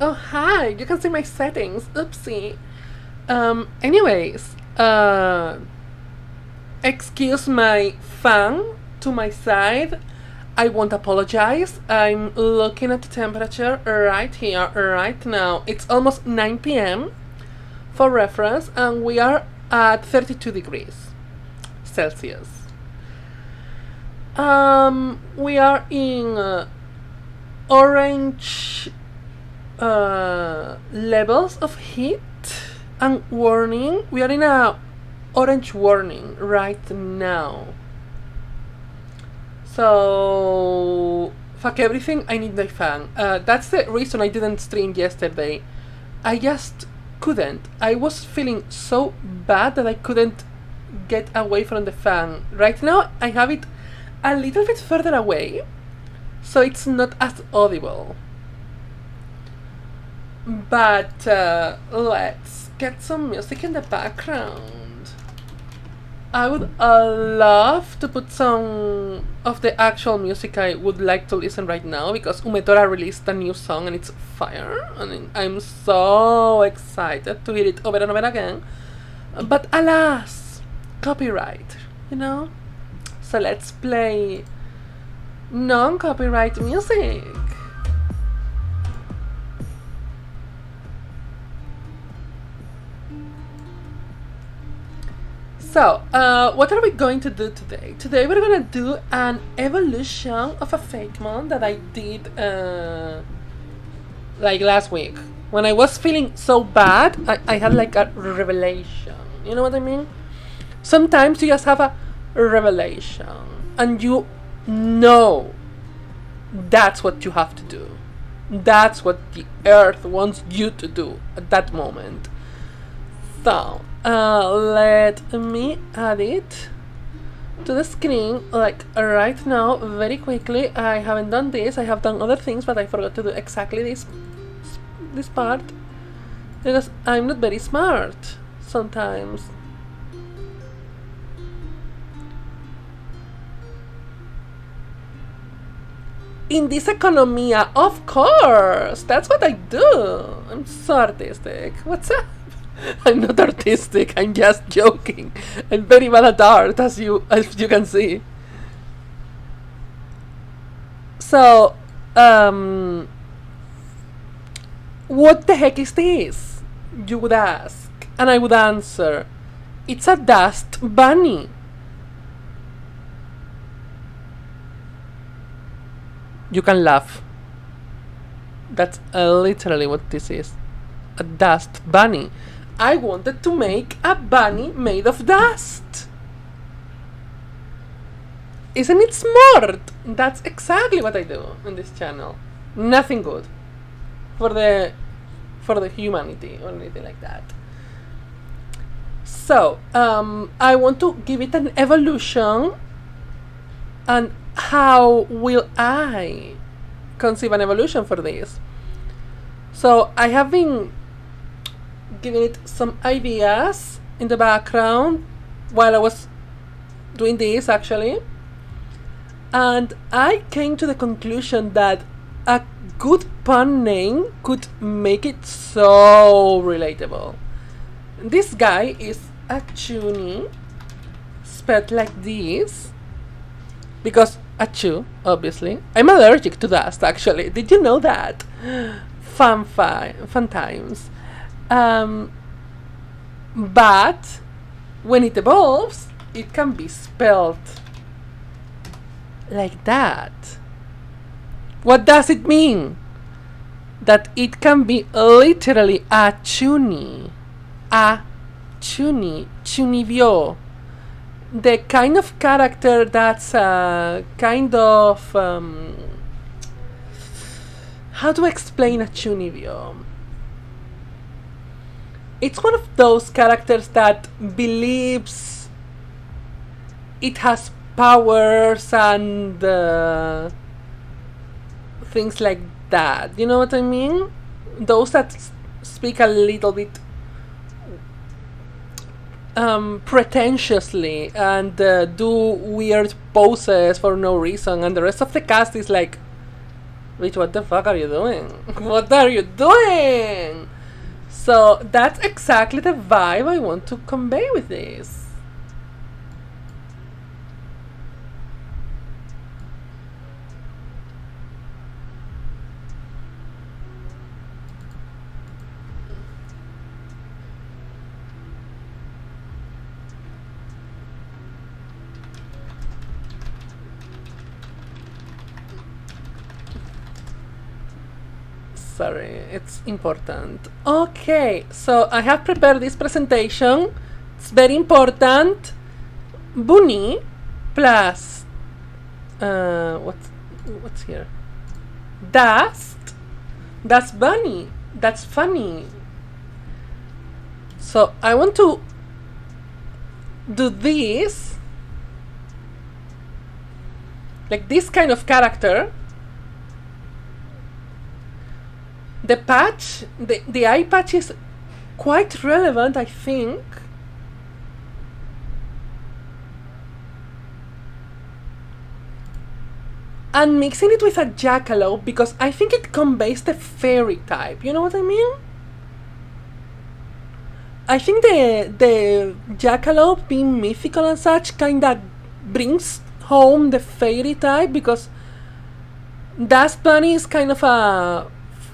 Oh, hi. You can see my settings. Oopsie. Anyways, excuse my fan to my side. I won't apologize. I'm looking at the temperature right here, right now. It's almost 9 p.m. for reference, and we are at 32 degrees Celsius. We are in orange levels of heat and warning. We are in a orange warning right now. So fuck everything, I need my fan. That's the reason I didn't stream yesterday. I just couldn't. I was feeling so bad that I couldn't get away from the fan. Right now I have it a little bit further away, so it's not as audible. But let's get some music in the background. I would love to put some of the actual music I would like to listen right now, because Umetora released a new song and it's fire, and I'm so excited to hear it over and over again. But alas, copyright, you know? So let's play non-copyright music. So, what are we going to do today? Today we're gonna do an evolution of a fakemon that I did like last week. When I was feeling so bad, I had like a revelation. You know what I mean? Sometimes you just have a revelation and you know that's what you have to do. That's what the earth wants you to do at that moment. So, let me add it to the screen like right now, very quickly. I haven't done this. I have done other things, but I forgot to do exactly this part because I'm not very smart sometimes. In this economia, of course, that's what I do. I'm so artistic. What's up? I'm not artistic, I'm just joking. I'm very bad at art, as you can see. So, what the heck is this? You would ask, and I would answer, it's a dust bunny. You can laugh. That's literally what this is. A dust bunny. I wanted to make a bunny made of dust. Isn't it smart? That's exactly what I do on this channel. Nothing good for the humanity or anything like that. So, I want to give it an evolution. And how will I conceive an evolution for this? So I have been giving it some ideas in the background while I was doing this, actually. And I came to the conclusion that a good pun name could make it so relatable. This guy is Achooni, spelled like this, because achoo, obviously. I'm allergic to dust, actually. Did you know that? Fun times. But when it evolves, it can be spelled like that. What does it mean? That it can be literally Achooni. Achooni. Chunibyo. The kind of character that's kind of how to explain Achunibyo? It's one of those characters that believes it has powers and things like that. You know what I mean? Those that speak a little bit pretentiously and do weird poses for no reason, and the rest of the cast is like Bitch, what the fuck are you doing? What are you doing? So that's exactly the vibe I want to convey with this. Sorry, it's important. Okay, so I have prepared this presentation. It's very important. Bunny plus what's here? Dust. That's bunny. That's funny. So I want to do this, like this kind of character. The patch, the eye patch is quite relevant, I think. And mixing it with a jackalope because I think it conveys the fairy type. You know what I mean? I think the jackalope being mythical and such kinda brings home the fairy type because Dust Bunny is kind of a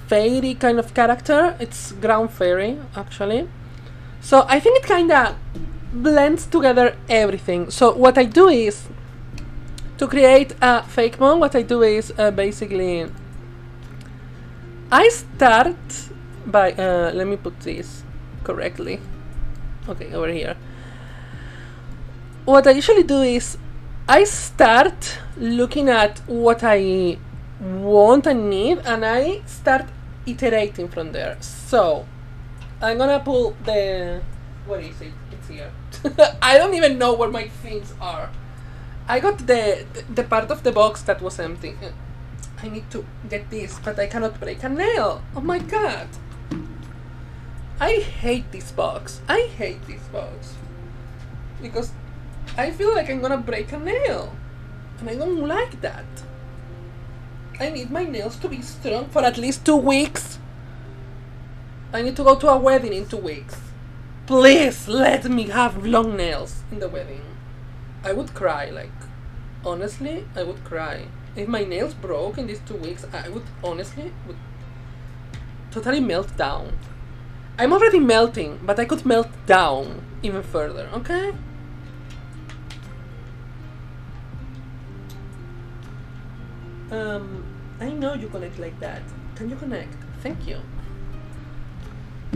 fairy kind of character. It's ground fairy, actually. So I think it kinda blends together everything. So what I do is, to create a fakemon, what I do is basically I start by let me put this correctly. Okay, over here. What I usually do is I start looking at what I want and need, and I start iterating from there. So I'm gonna pull the, where is it? It's here. I don't even know where my things are. I got the part of the box that was empty. I need to get this, but I cannot break a nail. Oh my god. I hate this box. I hate this box. Because I feel like I'm gonna break a nail. And I don't like that. I need my nails to be strong for at least 2 weeks. I need to go to a wedding in 2 weeks. Please let me have long nails in the wedding. I would cry, like, honestly, I would cry. If my nails broke in these 2 weeks, I would honestly totally melt down. I'm already melting, but I could melt down even further, okay? I know you connect like that. Can you connect? Thank you.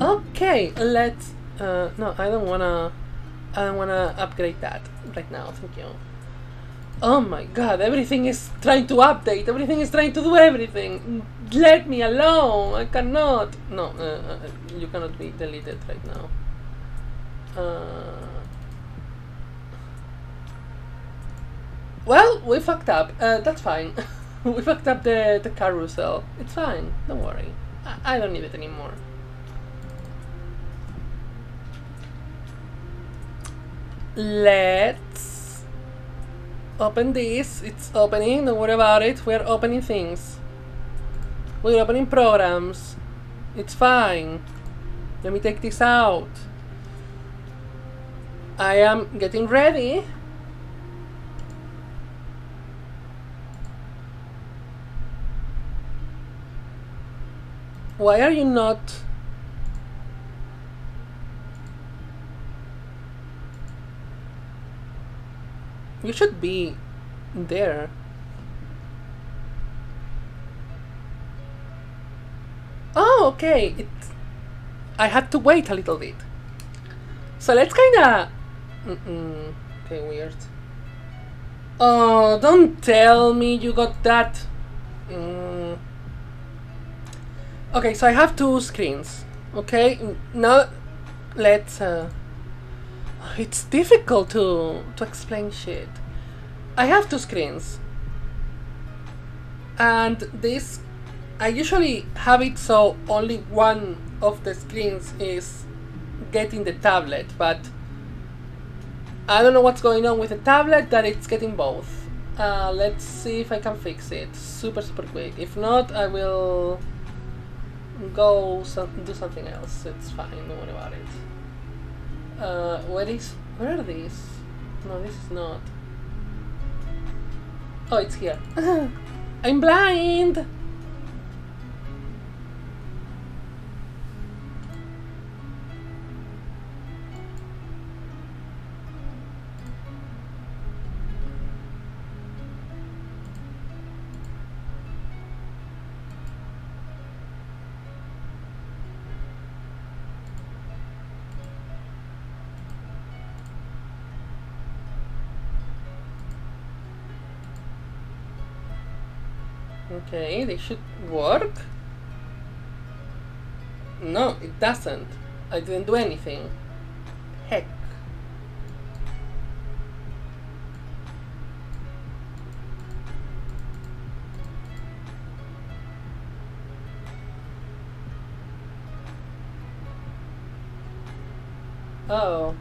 Okay, let's no, I don't wanna upgrade that right now, thank you. Oh my god, everything is trying to update, everything is trying to do everything. Let me alone, I cannot. No, you cannot be deleted right now. Well, we fucked up, that's fine. We fucked up the carousel. It's fine, don't worry. I don't need it anymore. Let's open this. It's opening, don't worry about it. We're opening things. We're opening programs. It's fine. Let me take this out. I am getting ready. Why are you not? You should be there. Oh, okay. I had to wait a little bit. So let's kinda... Okay, weird. Oh, don't tell me you got that. Okay, so I have 2 screens. Okay, now let's... It's difficult to explain shit. I have 2 screens. And this... I usually have it so only one of the screens is getting the tablet, but I don't know what's going on with the tablet that it's getting both. Let's see if I can fix it super quick. If not, I will go do something else. It's fine, don't worry about it. Where are these? No, this is not. Oh, it's here. I'm blind! Okay, they should work. No, it doesn't. I didn't do anything. Heck. Oh.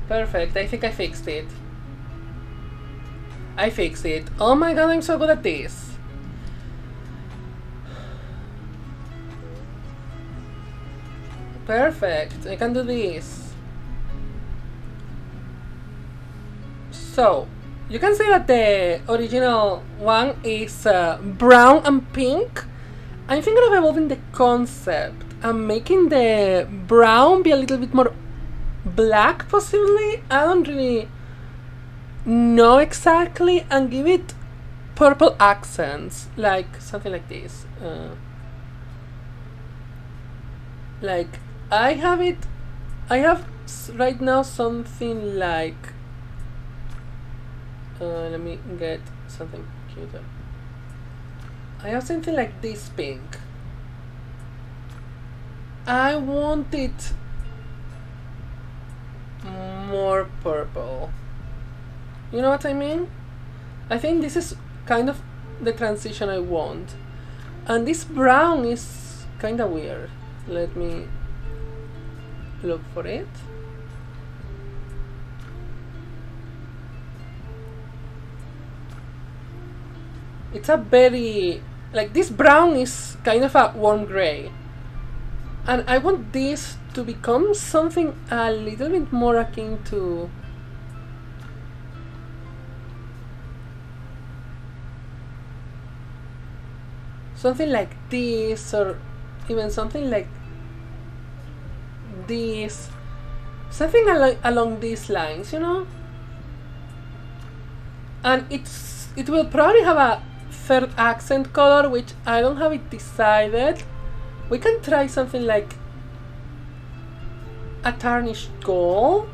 Perfect, I think I fixed it. I fixed it. Oh my god, I'm so good at this. Perfect, I can do this. So, you can see that the original one is brown and pink. I'm thinking of evolving the concept and making the brown be a little bit more black, possibly. I don't really know exactly, and give it purple accents, like something like this. Like I have right now something like. Let me get something cuter. I have something like this pink. I want it more purple. You know what I mean? I think this is kind of the transition I want. And this brown is kind of weird. Let me look for it. It's a very, like, this brown is kind of a warm gray. And I want this to become something a little bit more akin to something like this, or even something like this. Something along these lines, you know? And it will probably have a third accent color, which I don't have it decided. We can try something like a tarnished gold.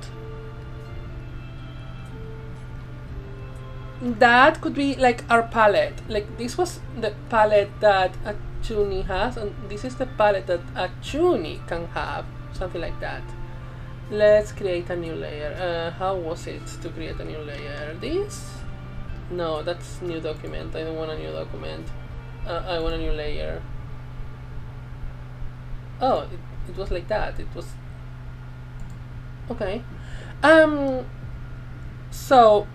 That could be like our palette. Like, this was the palette that Achooni has, and this is the palette that Achooni can have. Something like that. Let's create a new layer. How was it to create a new layer? This? No, that's new document. I don't want a new document. I want a new layer. Oh, it was like that. It was okay. So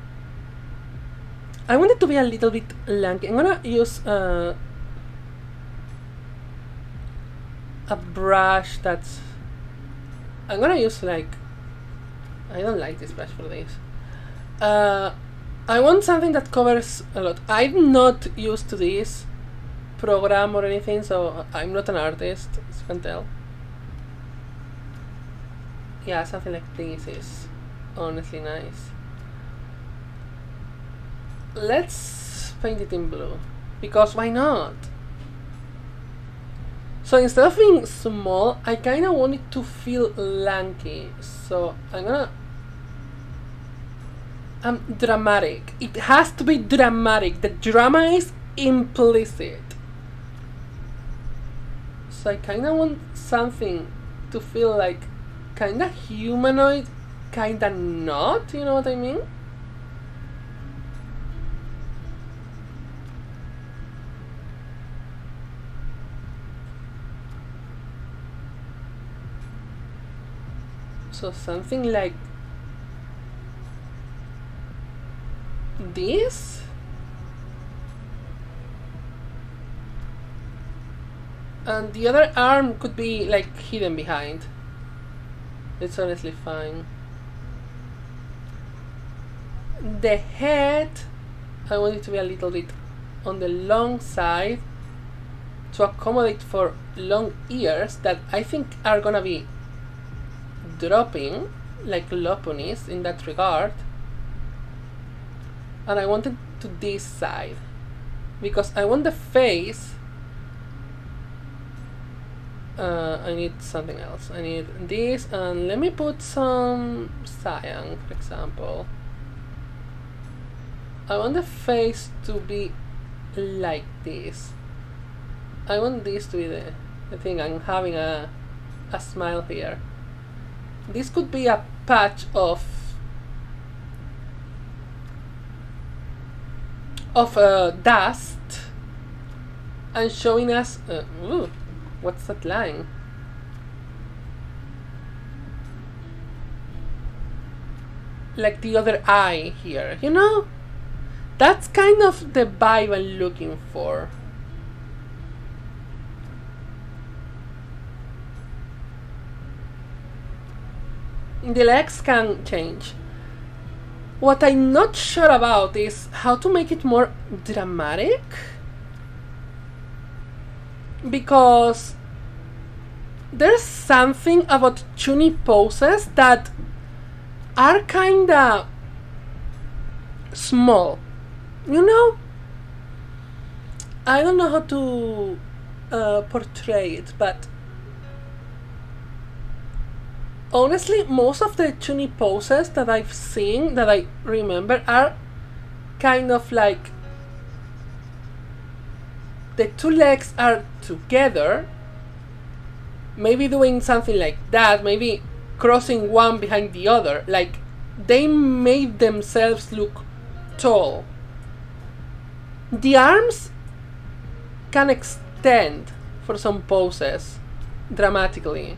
I want it to be a little bit lanky. I'm gonna use a brush that's. I'm gonna use like. I don't like this brush for this. I want something that covers a lot. I'm not used to this program or anything, so I'm not an artist, as you can tell. Yeah, something like this is honestly nice. Let's paint it in blue, because why not? So instead of being small, I kind of want it to feel lanky. So I'm gonna dramatic. It has to be dramatic. The drama is implicit. So I kind of want something to feel like kind of humanoid, kind of not. You know what I mean? So something like this. And the other arm could be like hidden behind. It's honestly fine. The head, I want it to be a little bit on the long side to accommodate for long ears that I think are gonna be dropping like Lopunis in that regard. And I want it to this side because I want the face. I need something else. I need this, and let me put some cyan, for example. I want the face to be like this. I want this to be the thing. I'm having a smile here. This could be a patch of dust and showing us ooh, what's that line? Like the other eye here, you know? That's kind of the vibe I'm looking for. The legs can change. What I'm not sure about is how to make it more dramatic. Because there's something about Achooni poses that are kinda small. You know? I don't know how to portray it, but honestly, most of the Achooni poses that I've seen, that I remember, are kind of like the two legs are together, maybe doing something like that, maybe crossing one behind the other, like they made themselves look tall. The arms can extend for some poses dramatically,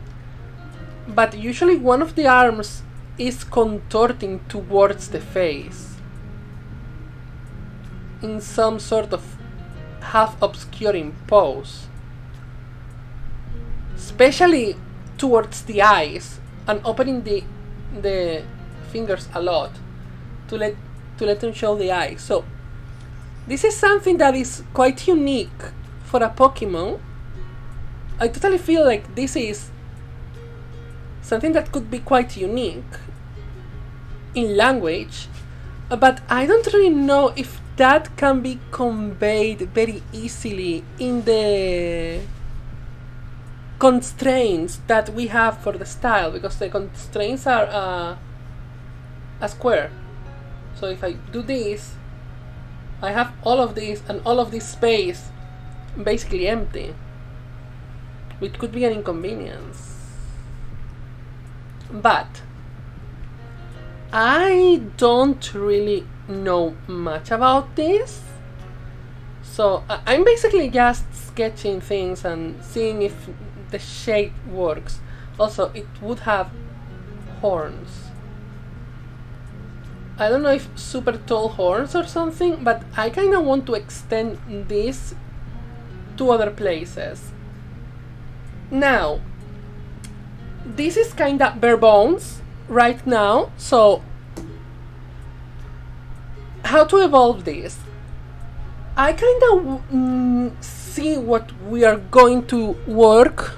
but usually one of the arms is contorting towards the face in some sort of half obscuring pose, especially towards the eyes, and opening the fingers a lot to let them show the eyes. So this is something that is quite unique for a Pokemon. I totally feel like this is something that could be quite unique in language, but I don't really know if that can be conveyed very easily in the constraints that we have for the style, because the constraints are a square. So if I do this, I have all of this and all of this space basically empty, which could be an inconvenience. But I don't really know much about this, so I'm basically just sketching things and seeing if the shape works. Also, it would have horns. I don't know if super tall horns or something, but I kind of want to extend this to other places. Now, this is kind of bare bones right now, so how to evolve this? I kind of see what we are going to work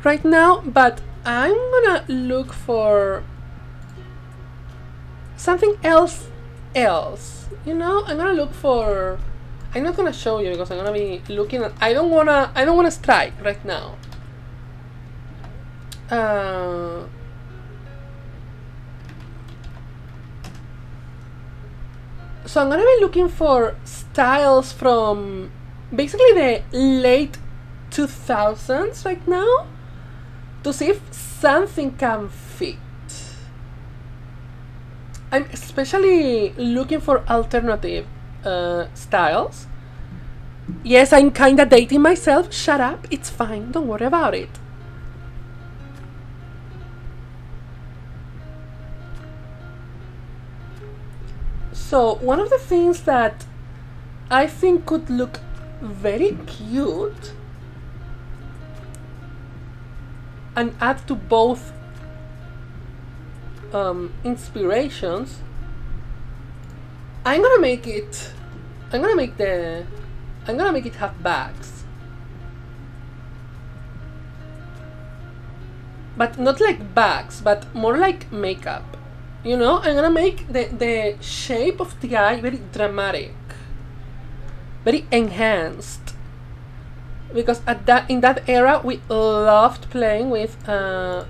right now, but I'm gonna look for something else, you know? I'm gonna look for, I'm not gonna show you because I'm gonna be looking at, I don't wanna strike right now. So I'm gonna be looking for styles from basically the late 2000s right now to see if something can fit. I'm especially looking for alternative styles. Yes, I'm kinda dating myself. Shut up, it's fine, don't worry about it. So one of the things that I think could look very cute and add to both inspirations, I'm gonna make it have bags, but not like bags, but more like makeup. You know, I'm gonna make the shape of the eye very dramatic, very enhanced, because in that era we loved playing with how's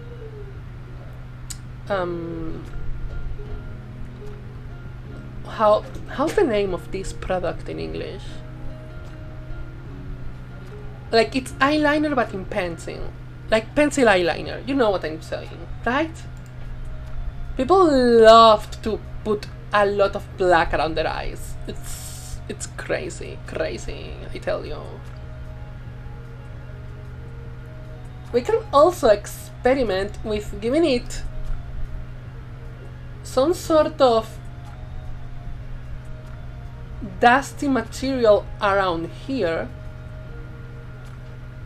the name of this product in English? Like, it's eyeliner but in pencil, like pencil eyeliner. You know what I'm saying, right? People loved to put a lot of black around their eyes. It's crazy, I tell you. We can also experiment with giving it some sort of dusty material around here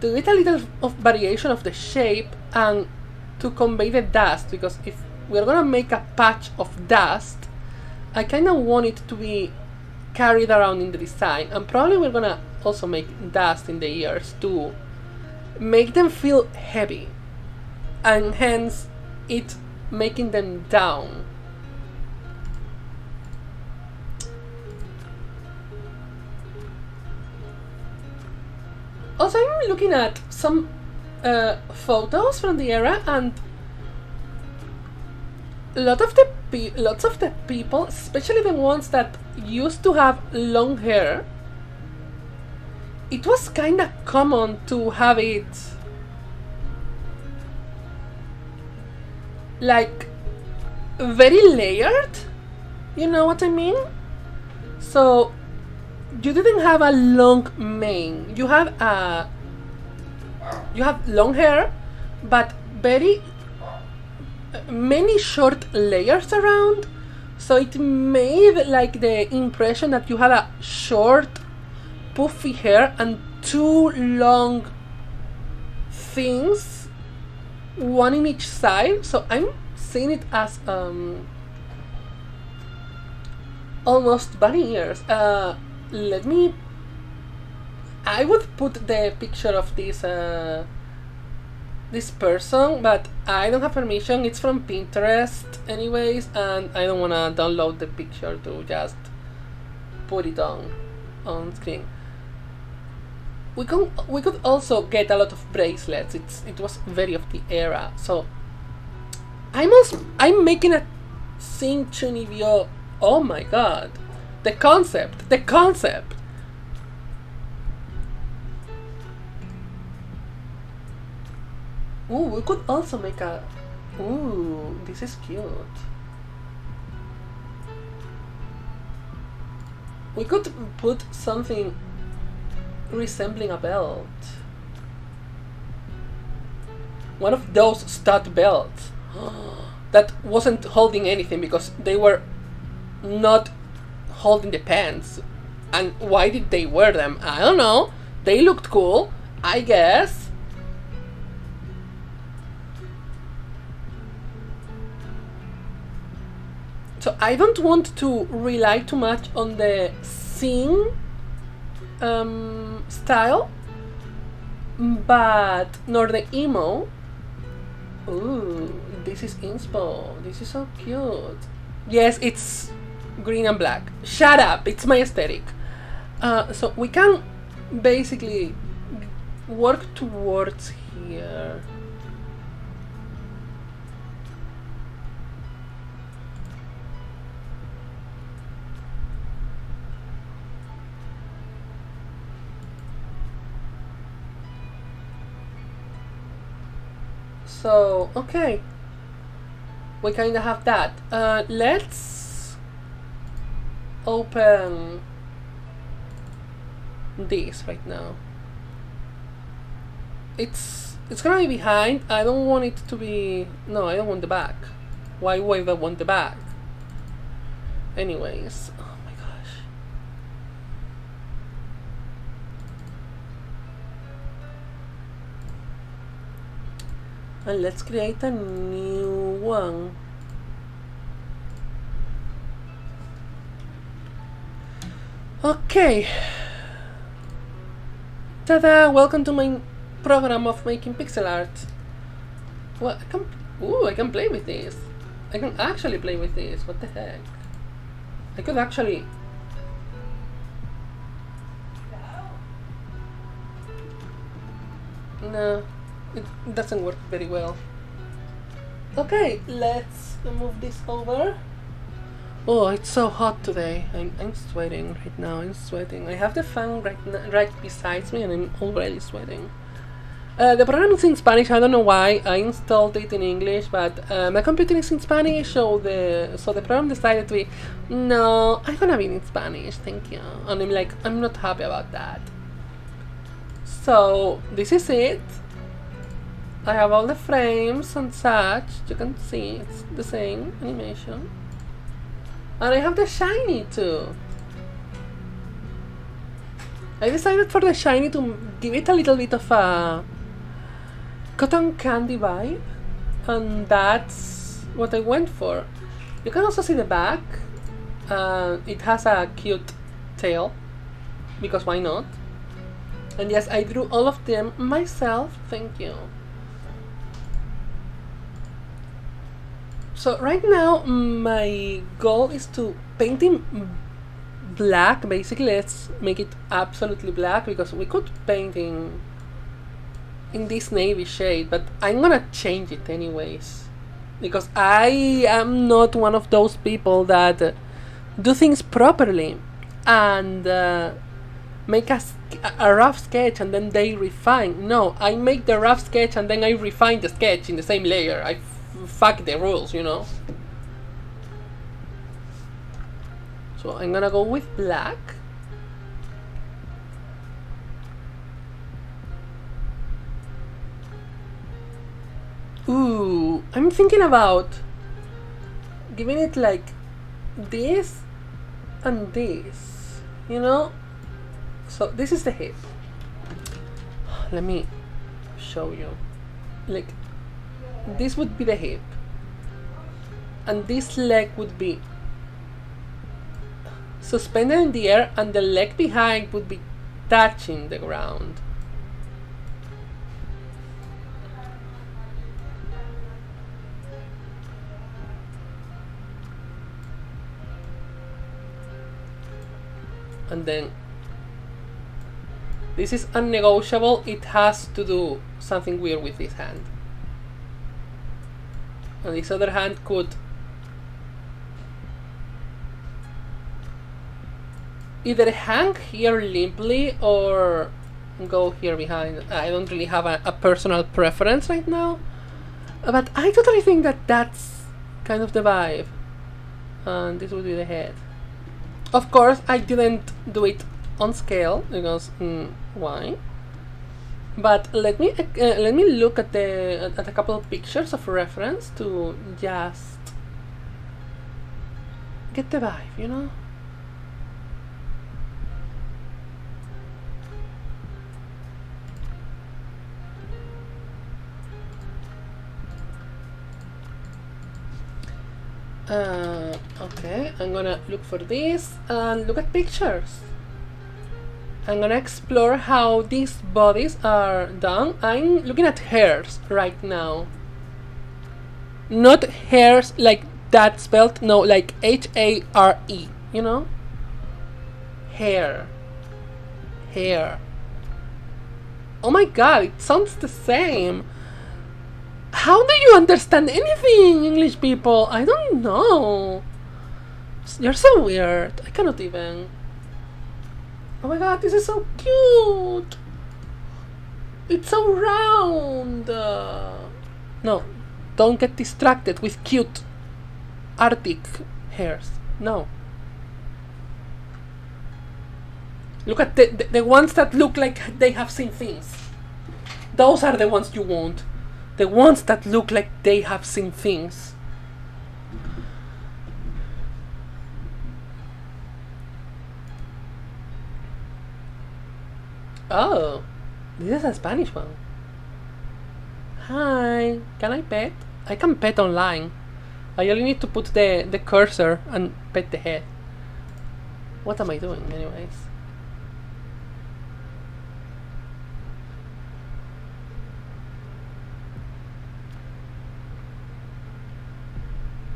to get a little of variation of the shape and to convey the dust, because if we're gonna make a patch of dust, I kind of want it to be carried around in the design, and probably we're gonna also make dust in the ears to make them feel heavy, and hence it making them down. Also, I'm looking at some photos from the era, and lots of the people, especially the ones that used to have long hair, it was kind of common to have it like very layered. You know what I mean? So you didn't have a long mane. You have long hair, but very many short layers around. So it made like the impression that you had a short, puffy hair and two long things, one in each side. So I'm seeing it as almost bunny ears. I would put the picture of this person, but I don't have permission. It's from Pinterest anyways, and I don't want to download the picture to just put it on screen. We could also get a lot of bracelets. It was very of the era. So I'm making a Sing Chuni video. Oh my god, the concept. Ooh, we could also make a... Ooh, this is cute. We could put something resembling a belt. One of those stud belts that wasn't holding anything because they were not holding the pants. And why did they wear them? I don't know. They looked cool, I guess. So I don't want to rely too much on the Sing style, but nor the emo. Ooh, this is inspo. This is so cute. Yes, it's green and black. Shut up, it's my aesthetic. So we can basically work towards here. So, okay, we kind of have that. Let's open this right now. It's gonna be behind. I don't want it to be... No, I don't want the back. Why would I want the back? Anyways, oh my gosh. And let's create a new one. Okay. Ta-da! Welcome to my program of making pixel art. Well, I can play with this. I can actually play with this. What the heck? I could actually... No, it doesn't work very well. Okay, let's move this over. Oh, it's so hot today. I'm sweating right now. I'm sweating. I have the fan right beside me, and I'm already sweating. The program is in Spanish. I don't know why. I installed it in English, but my computer is in Spanish, so the program decided to be, no, I'm gonna be in Spanish, thank you. And I'm like, I'm not happy about that. So this is it. I have all the frames and such. You can see it's the same animation. And I have the shiny too. I decided for the shiny to give it a little bit of a cotton candy vibe, and that's what I went for. You can also see the back. It has a cute tail, because why not? And yes, I drew all of them myself, thank you. So right now my goal is to paint him black. Basically, let's make it absolutely black, because we could paint in this navy shade, but I'm gonna change it anyways, because I am not one of those people that do things properly and make a rough sketch and then they refine. No, I make the rough sketch and then I refine the sketch in the same layer. I fuck the rules, you know. So I'm gonna go with black. Ooh, I'm thinking about giving it like this and this, you know? So this is the hip. Let me show you. Like, this would be the hip, and this leg would be suspended in the air, and the leg behind would be touching the ground. And then this is unnegotiable. It has to do something weird with this hand. And this other hand could either hang here limply or go here behind. I don't really have a personal preference right now, but I totally think that that's kind of the vibe. And this would be the head. Of course, I didn't do it on scale because why? But let me look at a couple of pictures of reference to just get the vibe, you know. Okay, I'm gonna look for this and look at pictures. I'm gonna explore how these bodies are done. I'm looking at hairs right now. Not hairs like that spelled, no, like H-A-R-E, you know? Hair. Hair. Oh my god, it sounds the same. How do you understand anything, English people? I don't know. You're so weird. I cannot even. Oh my god, this is so cute. It's so round. No, don't get distracted with cute Arctic hairs. No. Look at the ones that look like they have seen things. Those are the ones you want. The ones that look like they have seen things. Oh, this is a Spanish one. Hi, can I pet? I can pet online. I only need to put the cursor and pet the head. What am I doing anyways?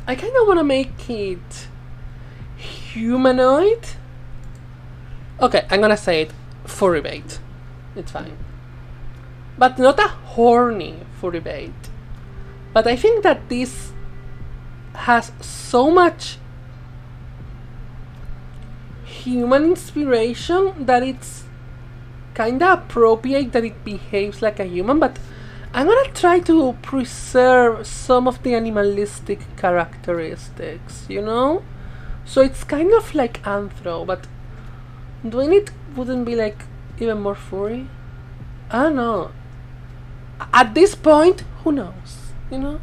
I kind of want to make it humanoid. Okay, I'm gonna say it furry bait. It's fine. But not a horny furry bait. But I think that this has so much human inspiration that it's kinda appropriate that it behaves like a human, but I'm gonna try to preserve some of the animalistic characteristics, you know? So it's kind of like anthro, but doing it wouldn't be like even more furry? I don't know. At this point, who knows, you know?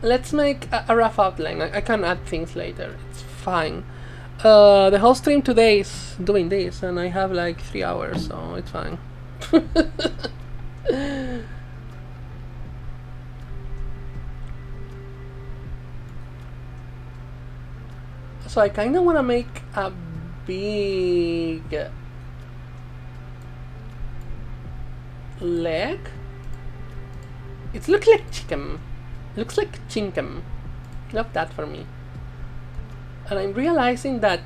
Let's make a rough outline. I can add things later. It's fine. The whole stream today is doing this, and I have like 3 hours, so it's fine. So I kind of want to make a big leg. It looks like chicken. Looks like chinkum. Love that for me. And I'm realizing that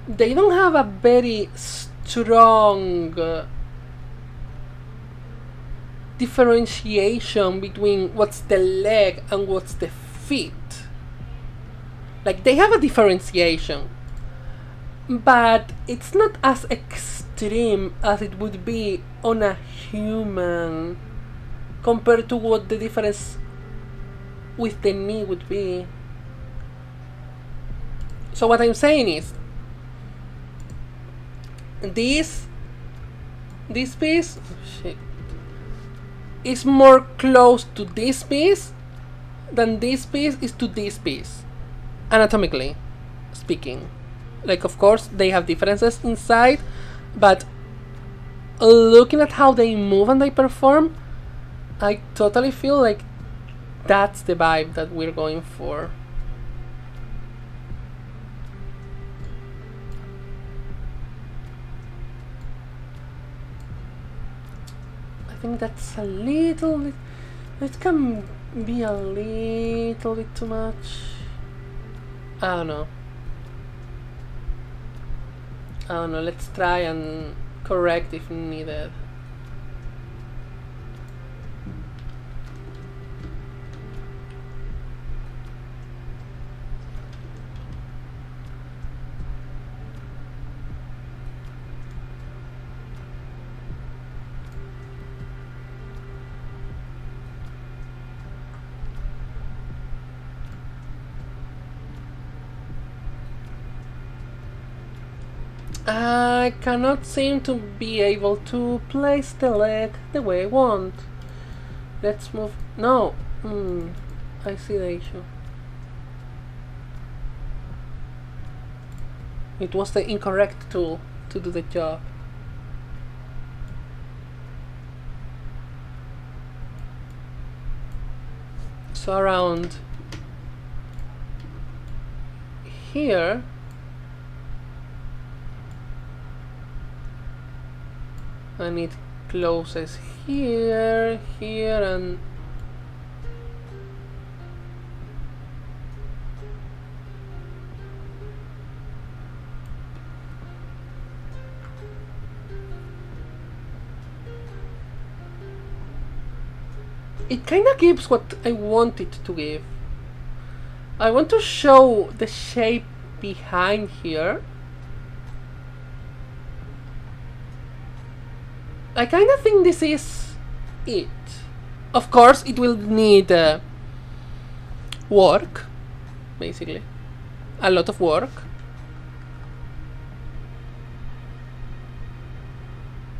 they don't have a very strong differentiation between what's the leg and what's the feet. Like, they have a differentiation, but it's not as extreme as it would be on a human compared to what the difference with the knee would be. So what I'm saying is, this piece is more close to this piece than this piece is to this piece, anatomically speaking. Like, of course, they have differences inside, but looking at how they move and they perform, I totally feel like that's the vibe that we're going for. I think that's a little bit... It can be a little bit too much. I don't know. Let's try and correct if needed. I cannot seem to be able to place the leg the way I want. Let's move. No. I see the issue. It was the incorrect tool to do the job. So around here, and it closes here, here, and it kinda gives what I want it to give. I want to show the shape behind here. I kind of think this is it. Of course, it will need work, basically. A lot of work.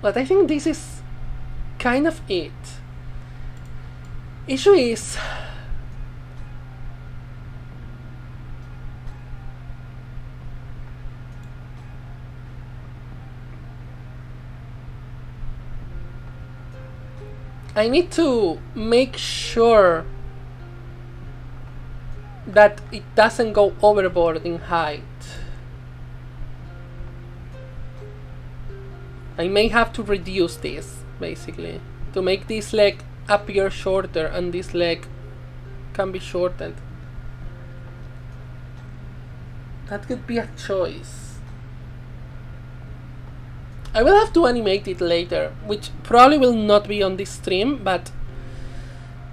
But I think this is kind of it. Issue is, I need to make sure that it doesn't go overboard in height. I may have to reduce this, basically, to make this leg appear shorter and this leg can be shortened. That could be a choice. I will have to animate it later, which probably will not be on this stream, but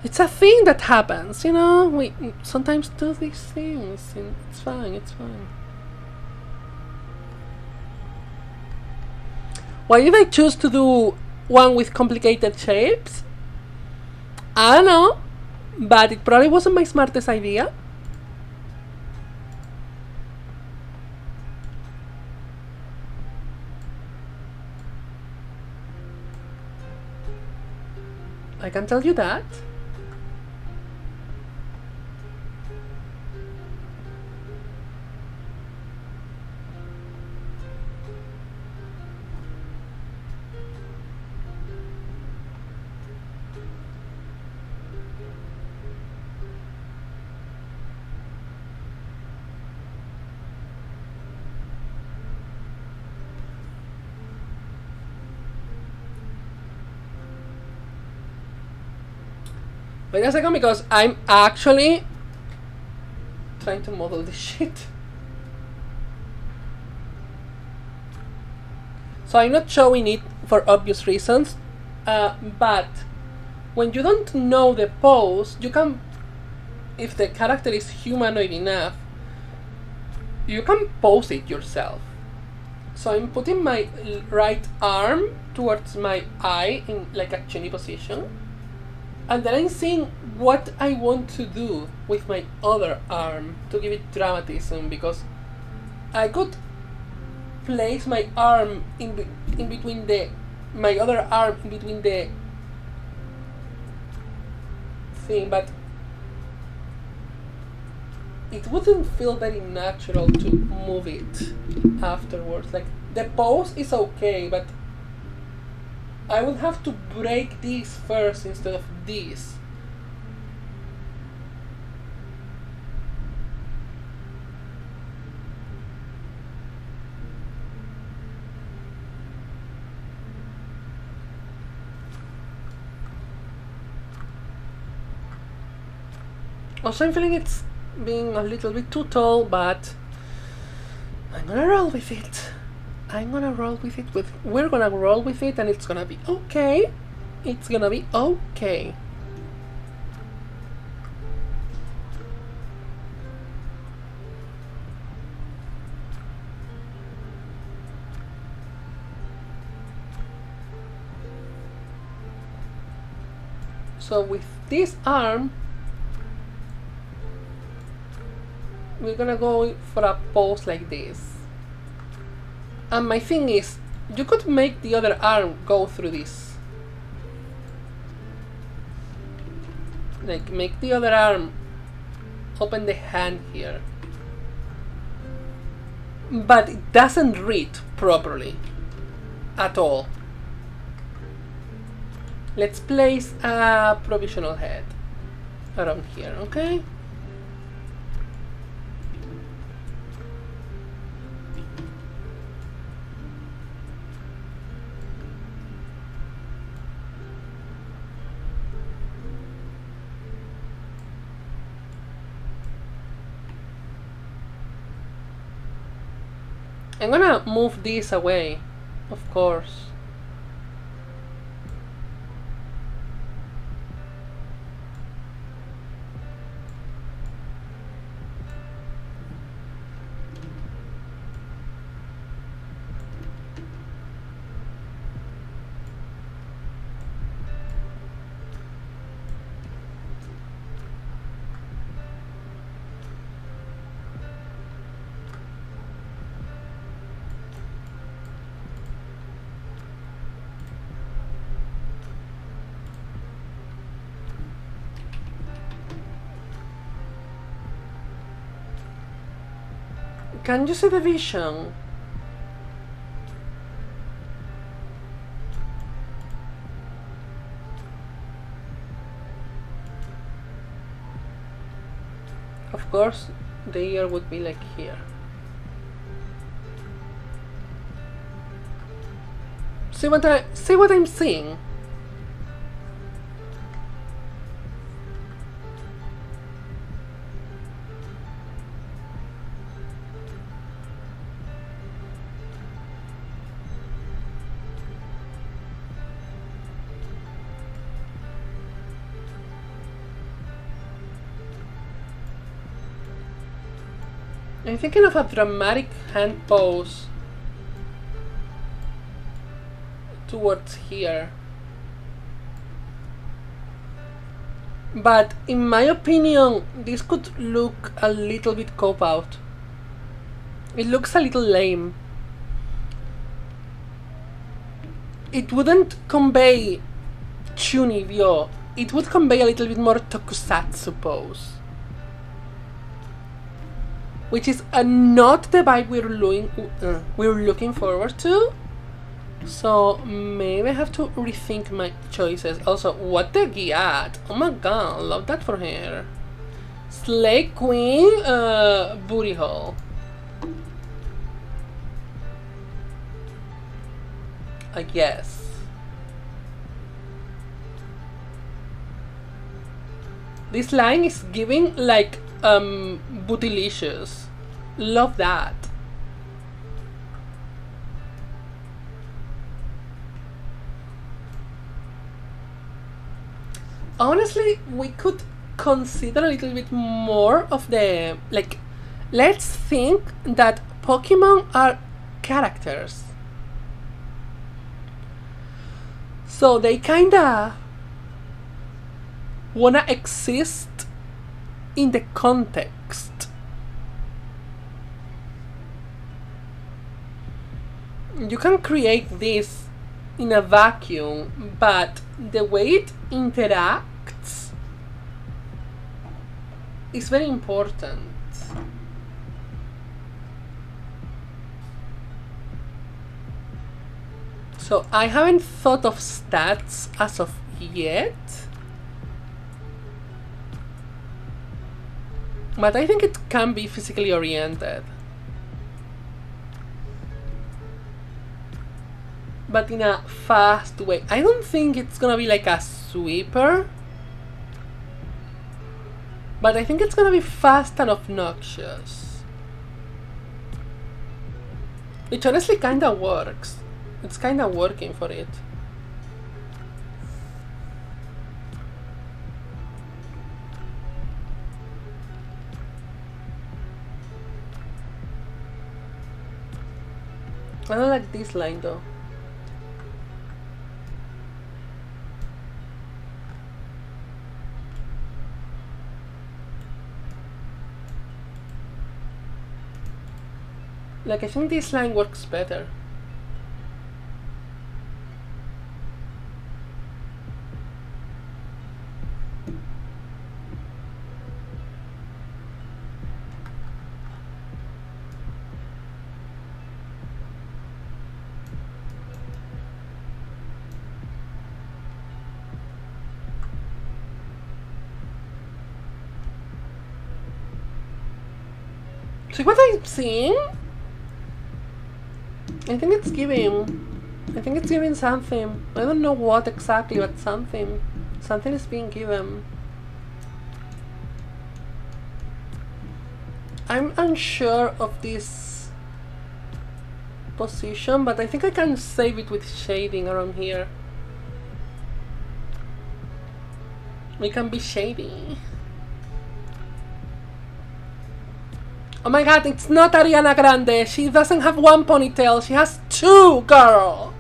it's a thing that happens, you know? We sometimes do these things, and it's fine, it's fine. Why did I choose to do one with complicated shapes? I don't know, but it probably wasn't my smartest idea. I can tell you that. Wait a second, because I'm actually trying to model this shit. So I'm not showing it for obvious reasons, but when you don't know the pose, you can, if the character is humanoid enough, you can pose it yourself. So I'm putting my right arm towards my eye in like a Achooni position. And then I'm seeing what I want to do with my other arm to give it dramatism, because I could place my arm in between my other arm in between the thing, but it wouldn't feel very natural to move it afterwards. Like, the pose is okay, but I would have to break this first instead of this. Also, I'm feeling it's being a little bit too tall, but I'm gonna roll with it. We're gonna roll with it, and it's gonna be okay. It's gonna be okay. So with this arm, we're gonna go for a pose like this. And my thing is, you could make the other arm go through this. Like, make the other arm open the hand here. But it doesn't read properly at all. Let's place a provisional head around here, okay? I'm gonna move this away, of course. Can you see the vision? course the ear would be like here. See what I'm seeing? I'm thinking of a dramatic hand pose towards here. But in my opinion, this could look a little bit cop-out. It looks a little lame. It wouldn't convey Chunibyo. It would convey a little bit more tokusatsu pose. Which is not the vibe we're looking forward to. So maybe I have to rethink my choices. Also, what the Giat? Oh my god, love that for her. Slay Queen booty hole. I guess. This line is giving like bootylicious. Love that. Honestly, we could consider a little bit more of the, like, let's think that Pokemon are characters. So they kinda wanna exist in the context. You can create this in a vacuum, but the way it interacts is very important. So I haven't thought of stats as of yet, but I think it can be physically oriented. But in a fast way. I don't think it's gonna be like a sweeper, but I think it's gonna be fast and obnoxious, which honestly kinda works. It's kinda working for it. I don't like this line though. Like, I think this line works better. See what I'm seeing? I think it's giving something. I don't know what exactly, but something. Something is being given. I'm unsure of this position, but I think I can save it with shading around here. We can be shady. Oh my god, it's not Ariana Grande. She doesn't have one ponytail. She has two, girl.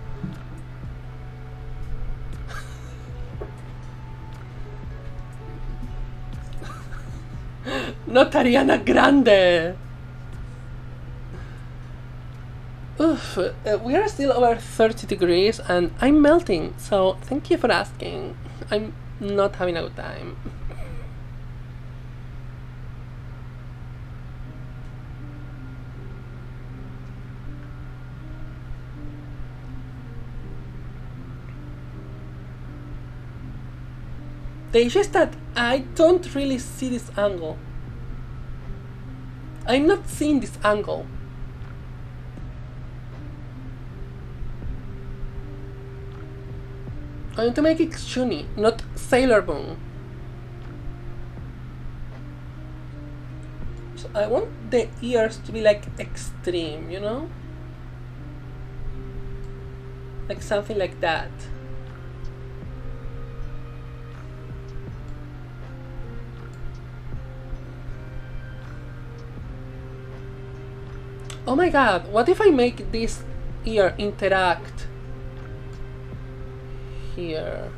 Not Ariana Grande. Oof, we are still over 30 degrees and I'm melting. So thank you for asking. I'm not having a good time. The issue is that I don't really see this angle. I'm not seeing this angle. I want to make it Achooni, not Sailor Moon. So I want the ears to be like extreme, you know? Like something like that. Oh my god, what if I make this ear interact here?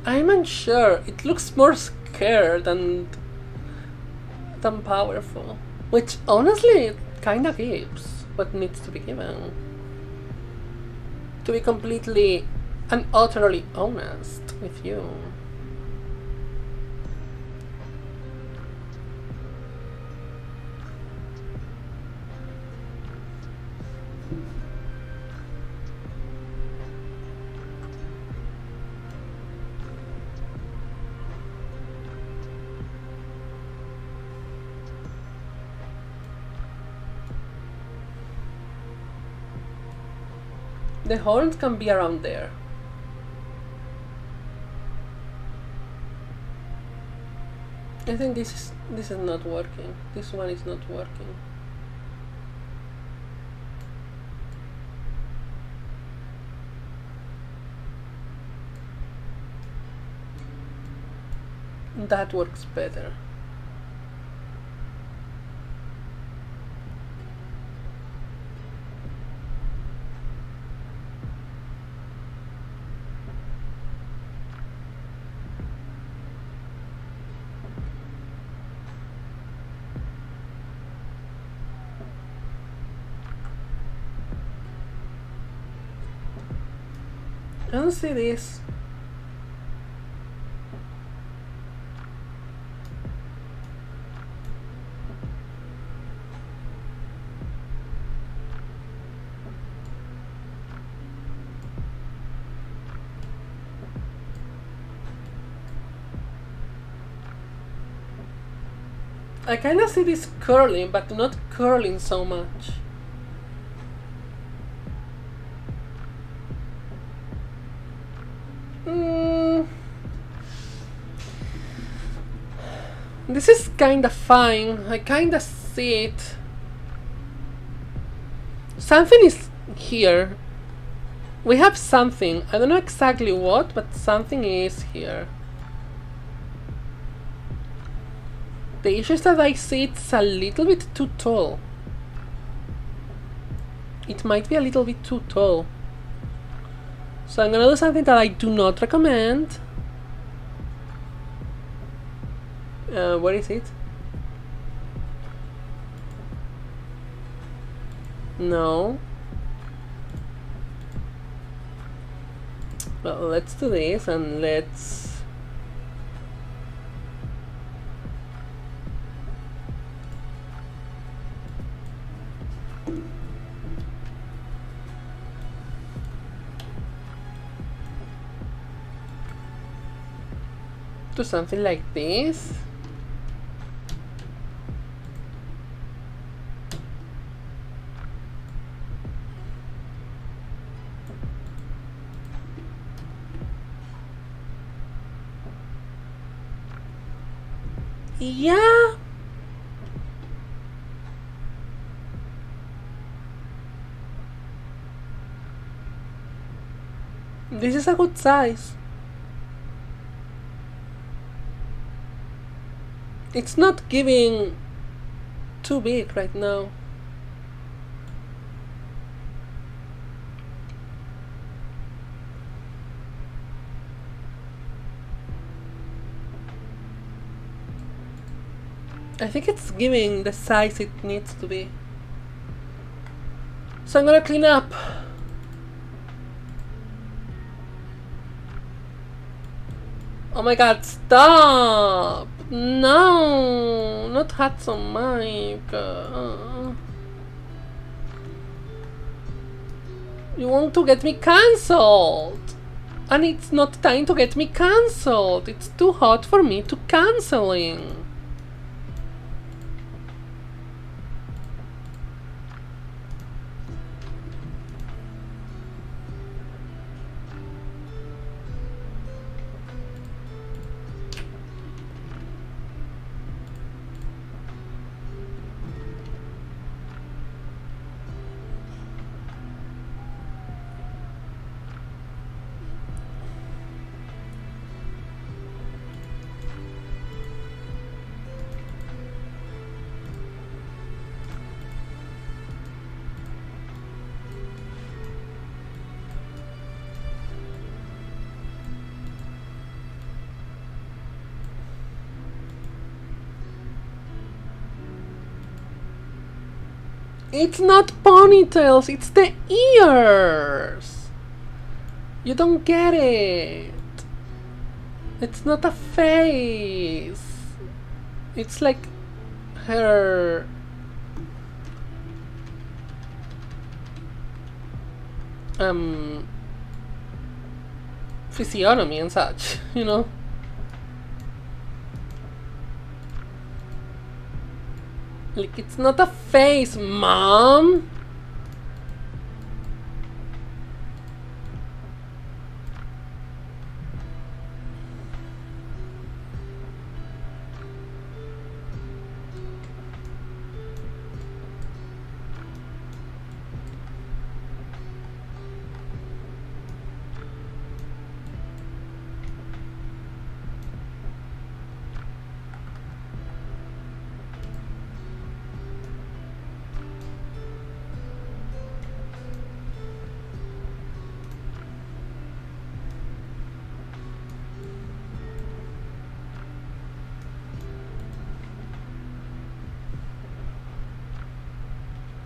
I'm unsure. It looks more scared than powerful. Which honestly it kinda gives what needs to be given. To be completely and utterly honest with you. The horns can be around there. I think this is not working. This one is not working. That works better. I don't see this. I kinda see this curling, but not curling so much. This is kinda fine. I kinda see it. Something is here. We have something. I don't know exactly what, but something is here. The issue is that I see it's a little bit too tall. It might be a little bit too tall. So I'm gonna do something that I do not recommend. Where is it? No. Well, let's do this and let's... do something like this. Yeah. This is a good size. It's not giving too big right now. I think it's giving the size it needs to be. So I'm gonna clean up. Oh my god, stop! No! Not Hudson Mike. You want to get me cancelled! And it's not time to get me cancelled! It's too hot for me to cancelling! It's not ponytails, it's the ears! You don't get it! It's not a face! It's like her physiognomy and such, you know? Like, it's not a face, Mom!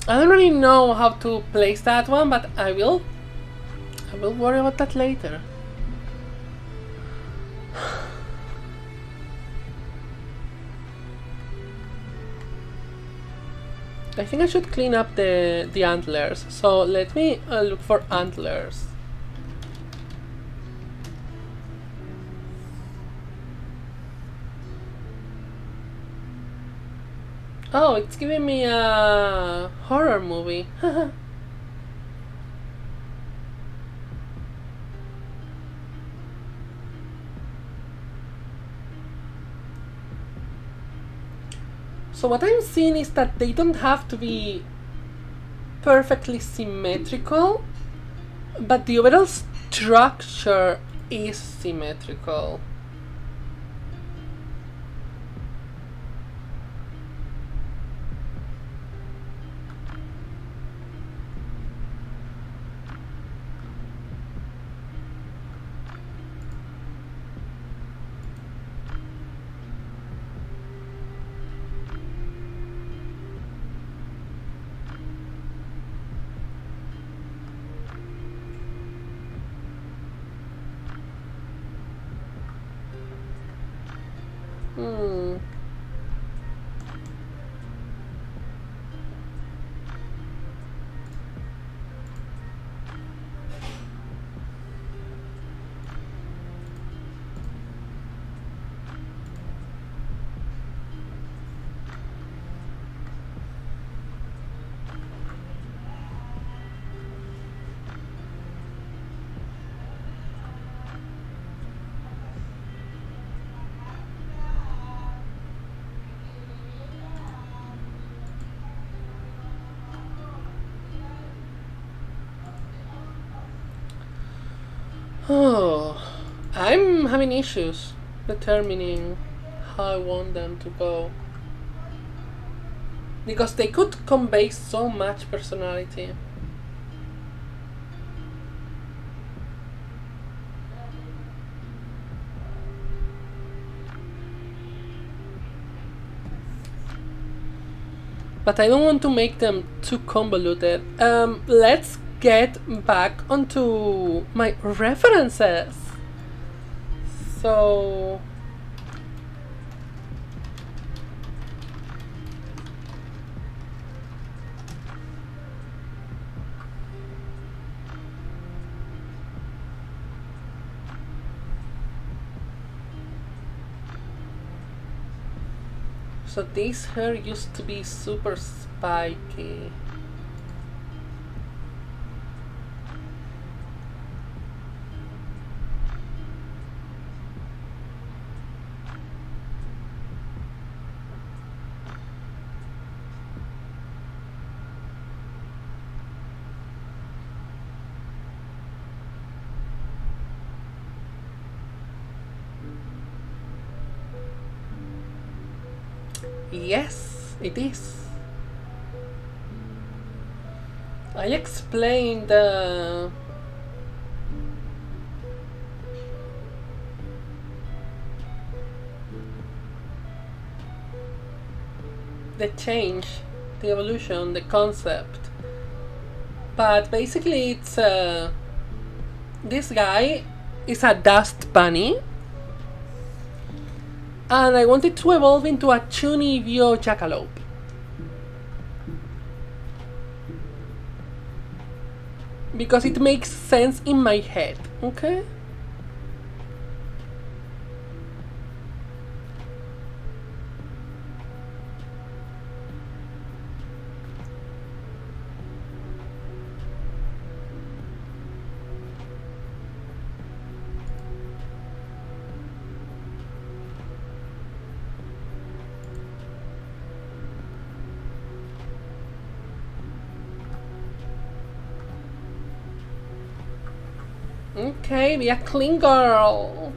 I don't really know how to place that one, but I will worry about that later. I think I should clean up the antlers. So let me look for antlers. Oh, it's giving me a horror movie. So what I'm seeing is that they don't have to be perfectly symmetrical, but the overall structure is symmetrical. Oh, I'm having issues determining how I want them to go. Because they could convey so much personality. but I don't want to make them too convoluted. Let's get back onto my references. So this hair used to be super spiky. Yes, it is. I explained the change, the evolution, the concept. But basically it's this guy is a dust bunny, and I wanted to evolve into a Achooni Bio Jackalope. Because it makes sense in my head, okay? Okay, be a clean girl.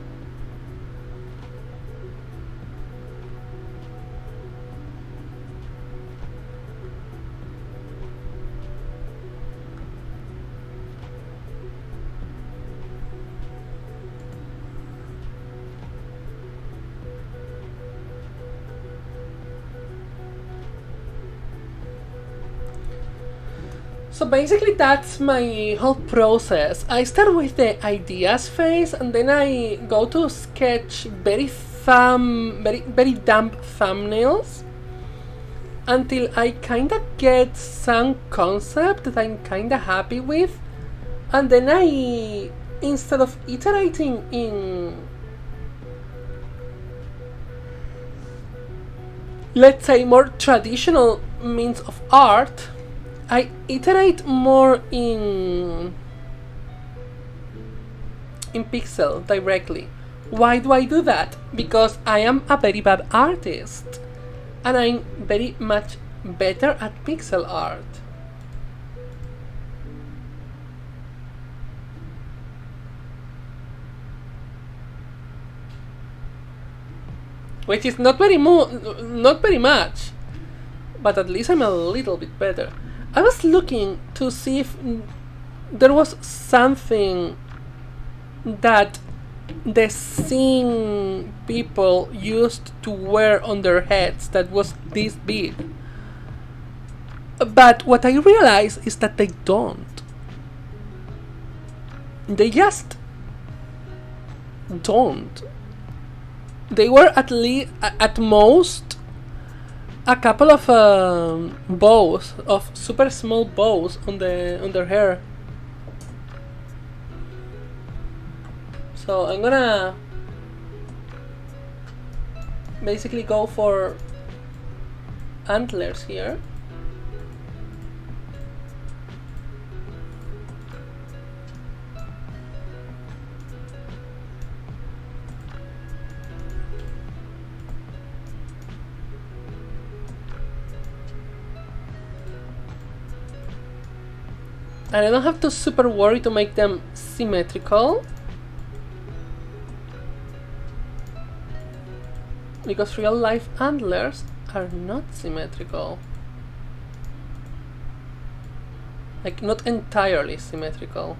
So basically that's my whole process. I start with the ideas phase, and then I go to sketch very damp thumbnails until I kinda get some concept that I'm kinda happy with, and then I, instead of iterating in, let's say, more traditional means of art, I iterate more in pixel directly. Why do I do that? Because I am a very bad artist, and I'm very much better at pixel art. Which is not very much, but at least I'm a little bit better. I was looking to see if there was something that the seeing people used to wear on their heads that was this big. But what I realized is that they don't. They just don't. They were at most a couple of bows, of super small bows on their hair. So I'm gonna basically go for antlers here. And I don't have to super worry to make them symmetrical, because real life antlers are not symmetrical. Like, not entirely symmetrical.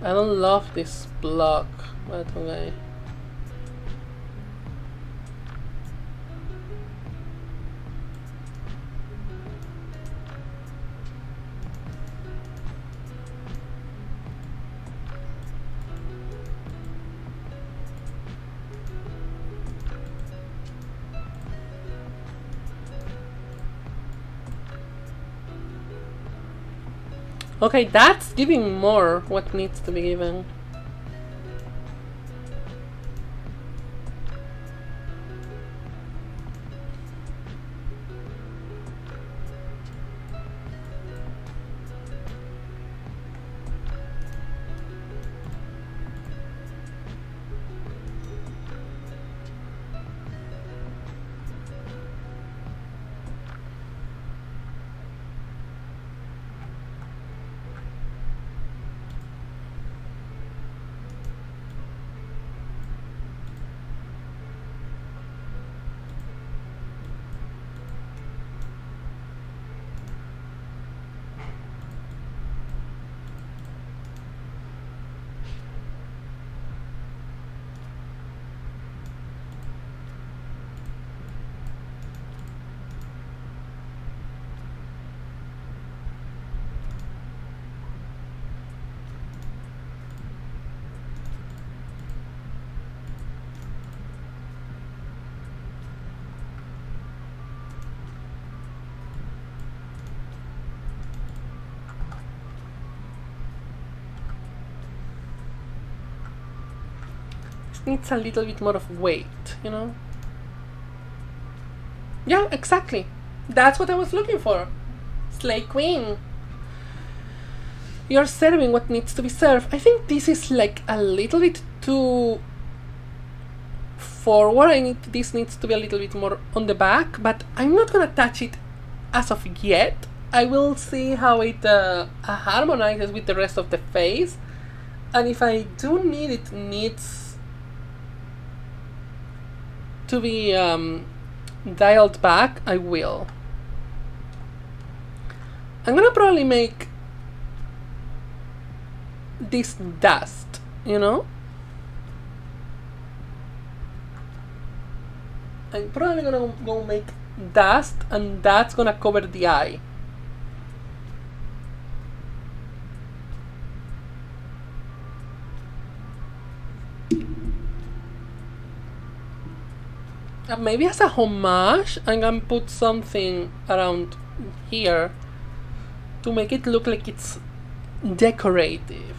I don't love this block, but okay. Okay, that's giving more what needs to be given. Needs a little bit more of weight, you know? Yeah, exactly. That's what I was looking for. Slay Queen. You're serving what needs to be served. I think this is like a little bit too forward. This needs to be a little bit more on the back, but I'm not gonna touch it as of yet. I will see how it harmonizes with the rest of the face. And if I do need it needs to be dialed back, I will. I'm gonna probably make this dust, you know? I'm probably gonna go make dust, and that's gonna cover the eye. And maybe as a homage, I'm gonna put something around here to make it look like it's decorative.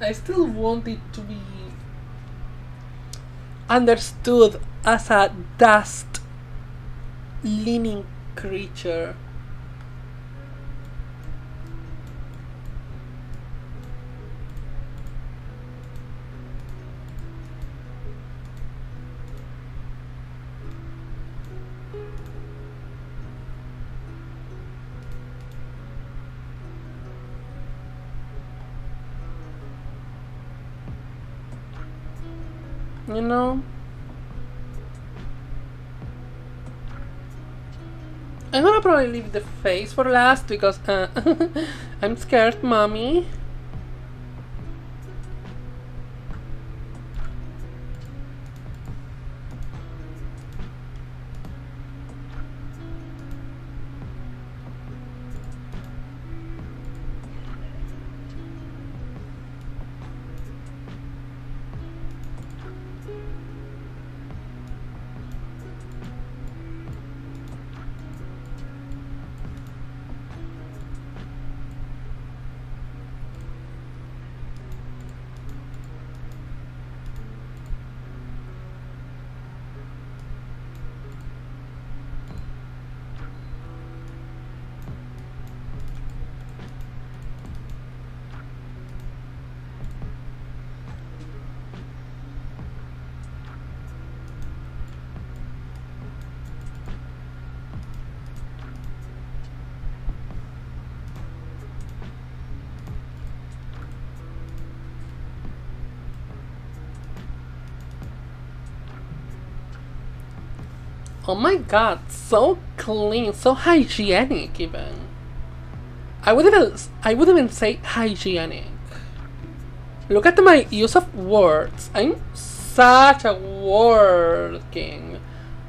I still want it to be understood as a dust leaning creature. You know? I'm gonna probably leave the face for last because I'm scared, mommy. Oh my god, so clean, so hygienic even. I would even say hygienic. Look at my use of words. I'm such a word king.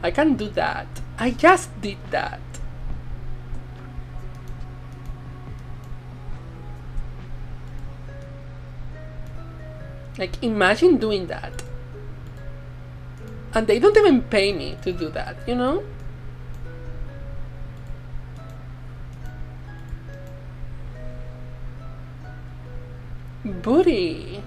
I can do that. I just did that. Like, imagine doing that. And they don't even pay me to do that, you know? Booty.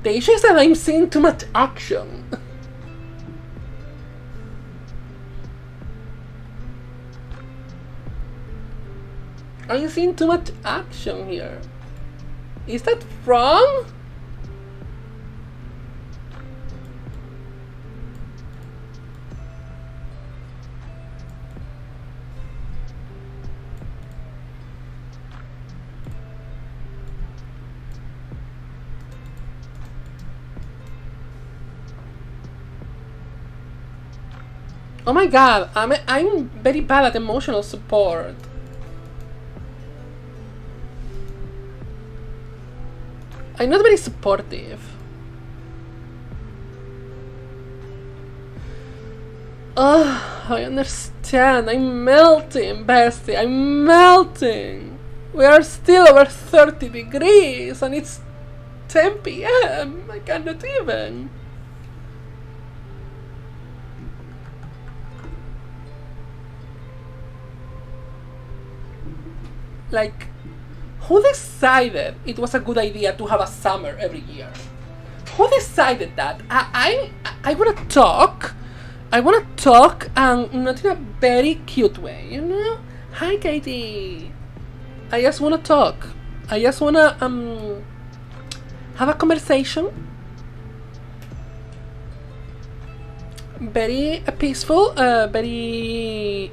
The issue is that I'm seeing too much action. I'm seeing too much action here. Is that wrong? Oh my god, I'm very bad at emotional support. I'm not very supportive. Ugh, I understand. I'm melting, bestie. I'm melting. We are still over 30 degrees and it's 10 p.m. I cannot even. Like, who decided it was a good idea to have a summer every year? Who decided that? I wanna talk. I wanna talk, and not in a very cute way, you know? Hi, Katie. I just wanna talk. I just wanna have a conversation. Very peaceful, very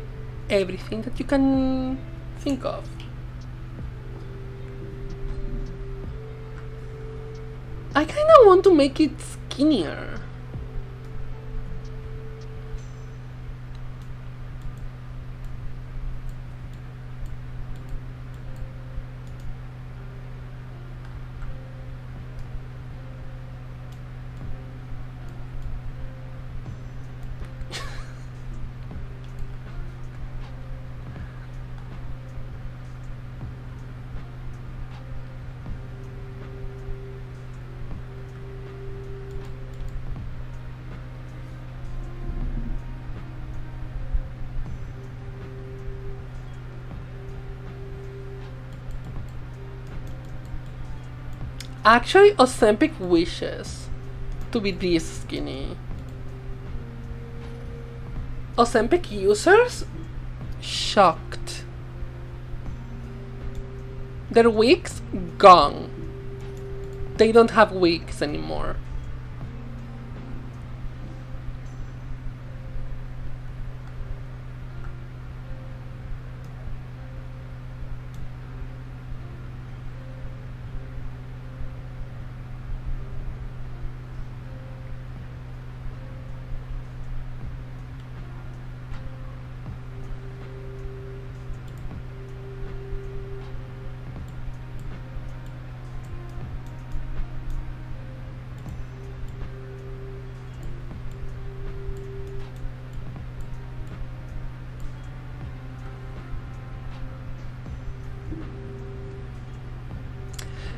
everything that you can think of. I kinda want to make it skinnier. Actually, Ozempic wishes to be this skinny. Ozempic users shocked. Their wigs gone. They don't have wigs anymore.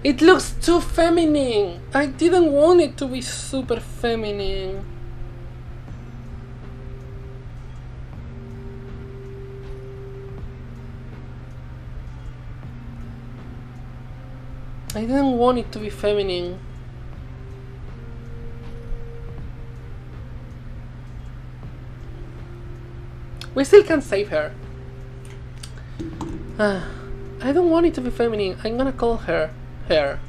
It looks too feminine. I didn't want it to be super feminine. I didn't want it to be feminine. We still can save her. I don't want it to be feminine. I'm gonna call her her.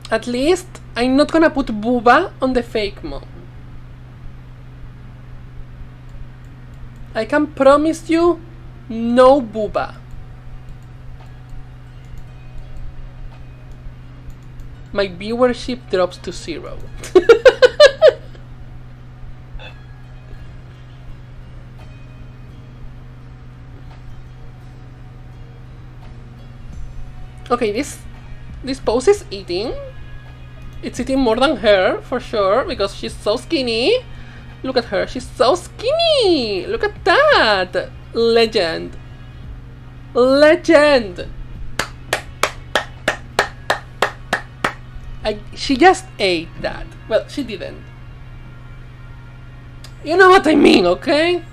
At least I'm not gonna put booba on the fakemon. I can promise you no booba. My viewership drops to 0. Okay, this pose is eating. It's eating more than her, for sure, because she's so skinny. Look at her, she's so skinny! Look at that! Legend. Legend! She just ate that. Well, she didn't. You know what I mean, okay?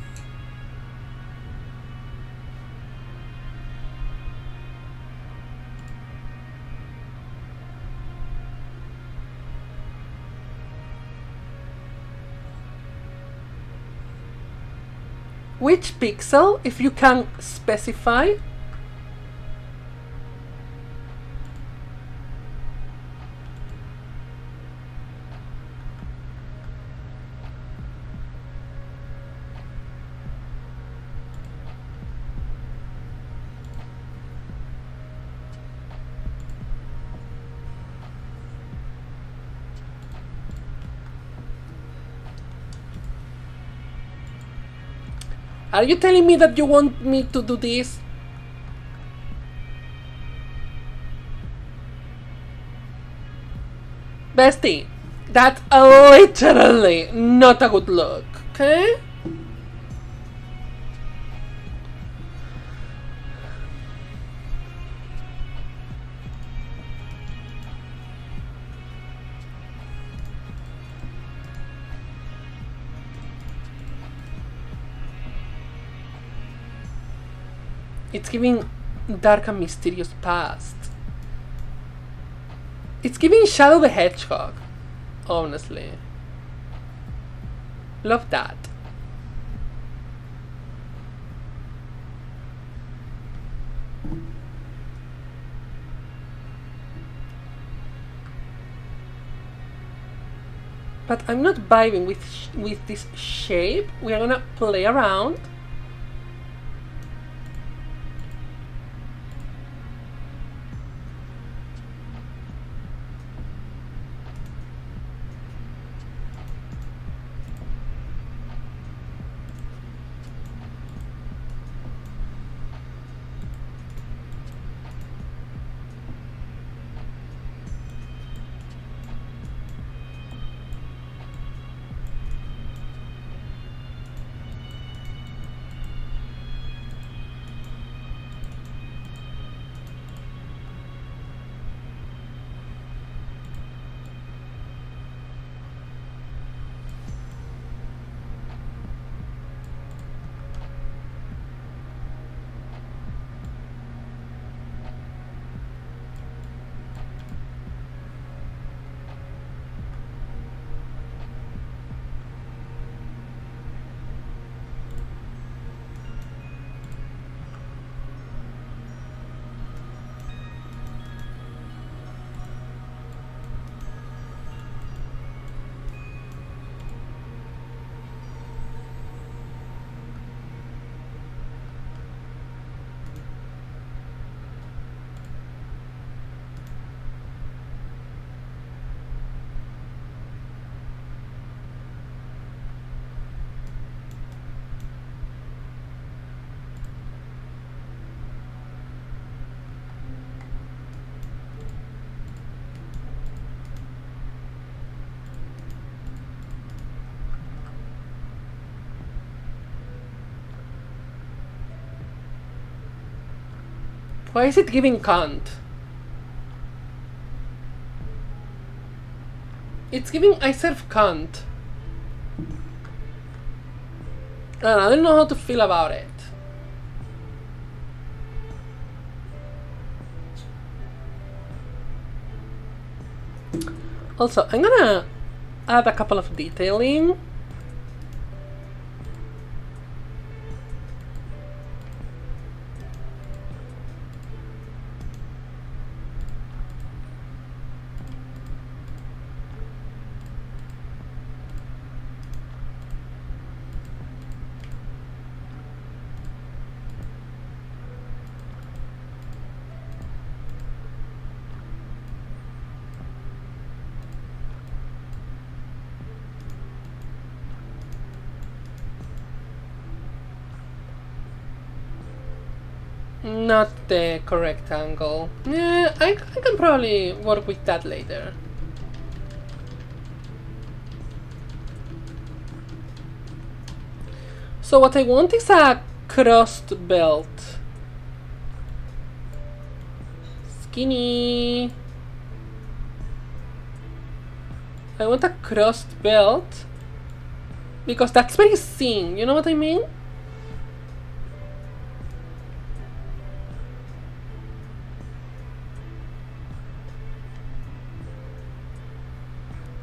Which pixel, if you can specify? Are you telling me that you want me to do this? Bestie, that's literally not a good look, okay? It's giving dark and mysterious past. It's giving Shadow the Hedgehog, honestly. Love that. But I'm not vibing with this shape. We are gonna play around. Why is it giving cunt? It's giving I serve cunt. I don't know how to feel about it. Also, I'm gonna add a couple of detailing. Not the correct angle. Yeah, I can probably work with that later. So what I want is a crossed belt. Skinny. I want a crossed belt because that's very thin, you know what I mean?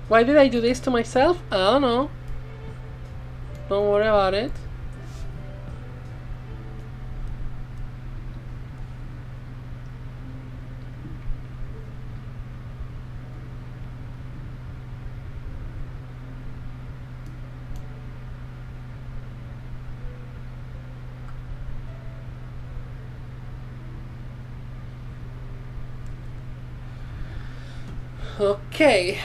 Why did I do this to myself? I don't know. Don't worry about it. Okay.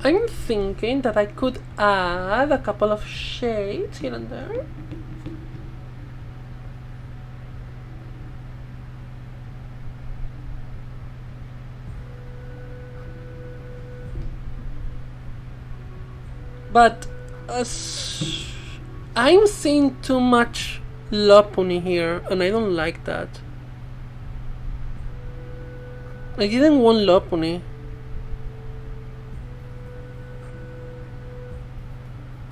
I'm thinking that I could add a couple of shades here and there. But I'm seeing too much Lopuni here, and I don't like that. I didn't want Lopuni.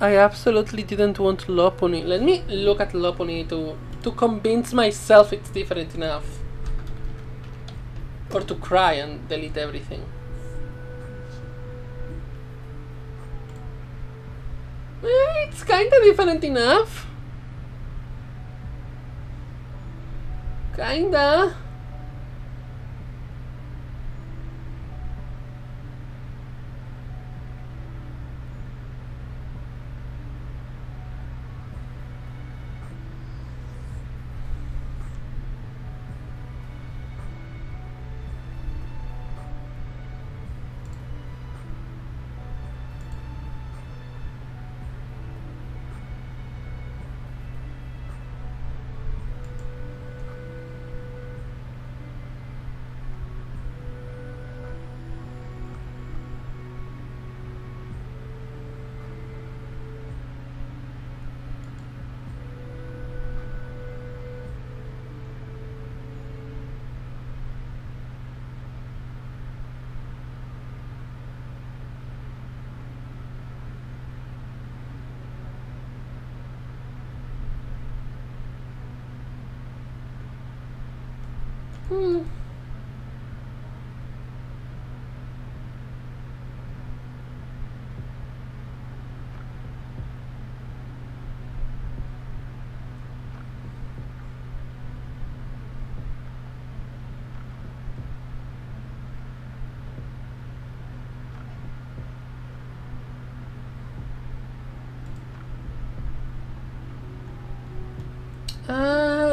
I absolutely didn't want Lopuni. Let me look at Lopuni to convince myself it's different enough. Or to cry and delete everything. It's kinda different enough. Kinda.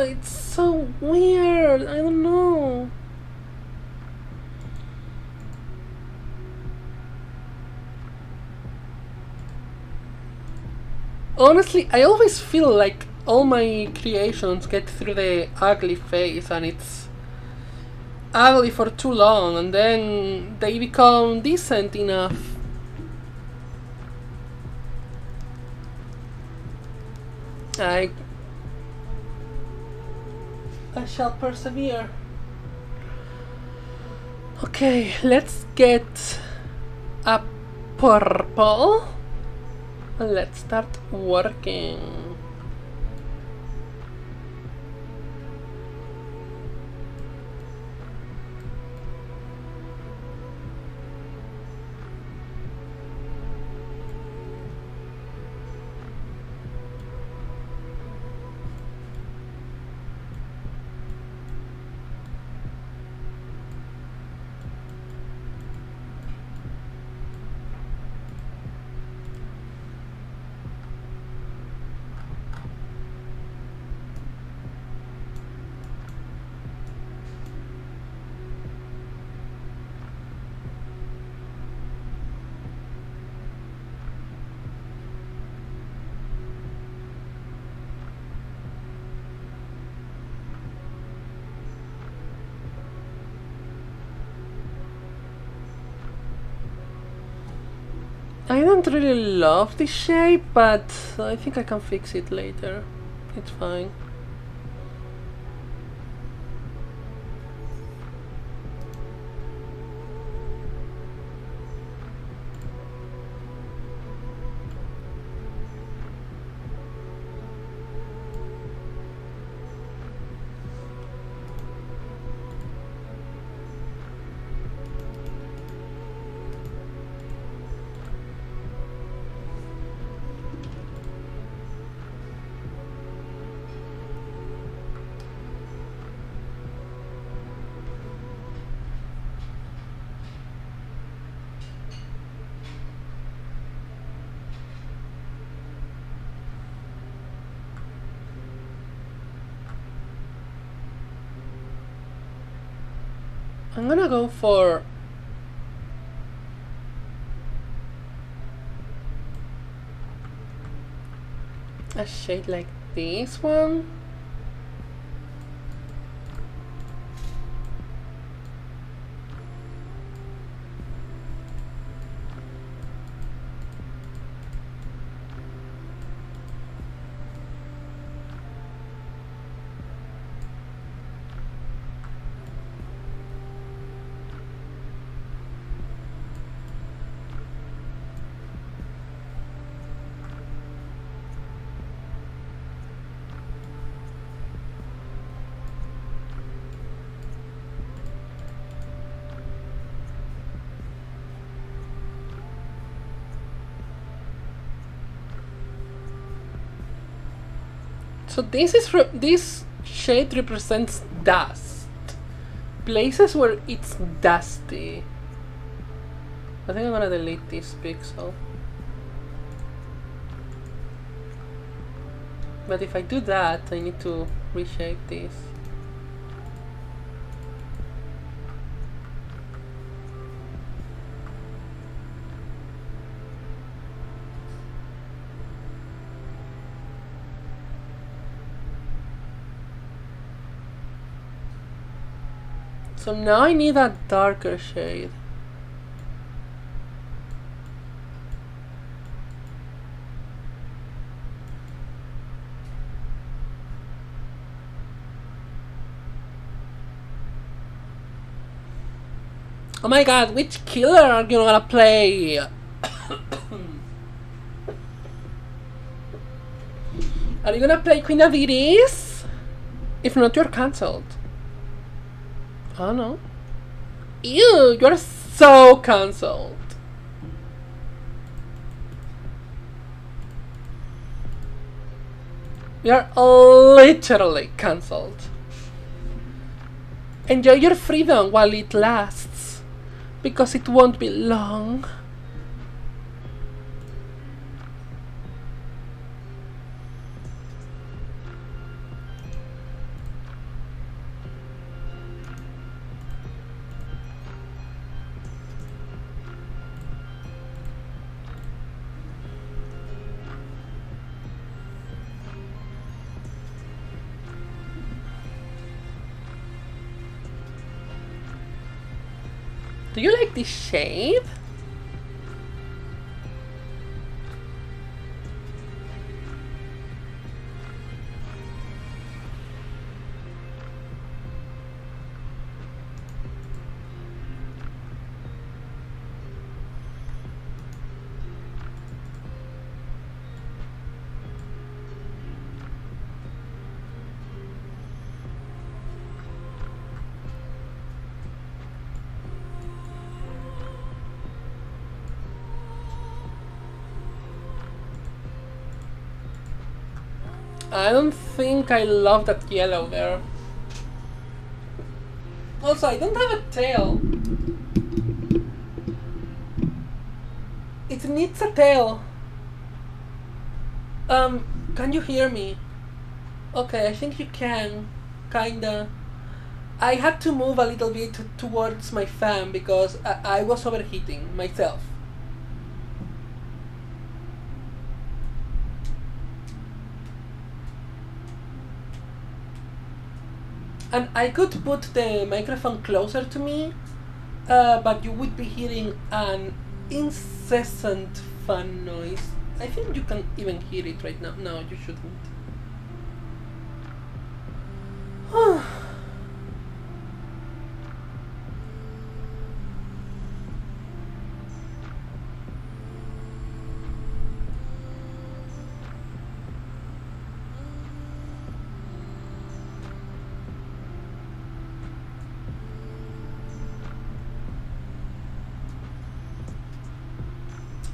It's so weird. I don't know. Honestly, I always feel like all my creations get through the ugly phase and it's ugly for too long and then they become decent enough. I shall persevere. Okay, let's get a purple. Let's start working. I don't really love this shape, but I think I can fix it later. It's fine. I'm gonna go for a shade like this one. So this shade represents dust, places where it's dusty. I think I'm gonna delete this pixel. But if I do that, I need to reshape this. So now I need a darker shade. Oh my god, which killer are you gonna play? Are you gonna play Queen of Iris? If not, you're cancelled. Oh no. Ew, you're so cancelled. You're literally cancelled. Enjoy your freedom while it lasts, because it won't be long. Do you like this shade? I don't think I love that yellow there. Also, I don't have a tail. It needs a tail. Can you hear me? Okay, I think you can. Kinda. I had to move a little bit towards my fan because I was overheating myself. And I could put the microphone closer to me, but you would be hearing an incessant fan noise. I think you can even hear it right now. No, you shouldn't.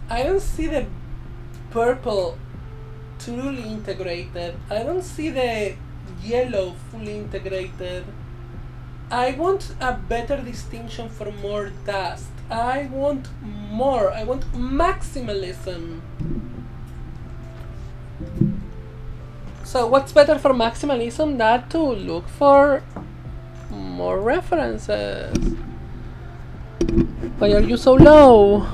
I don't see the purple truly integrated. I don't see the yellow fully integrated. I want a better distinction for more dust. I want more. I want maximalism. So what's better for maximalism than to look for more references? Why are you so low?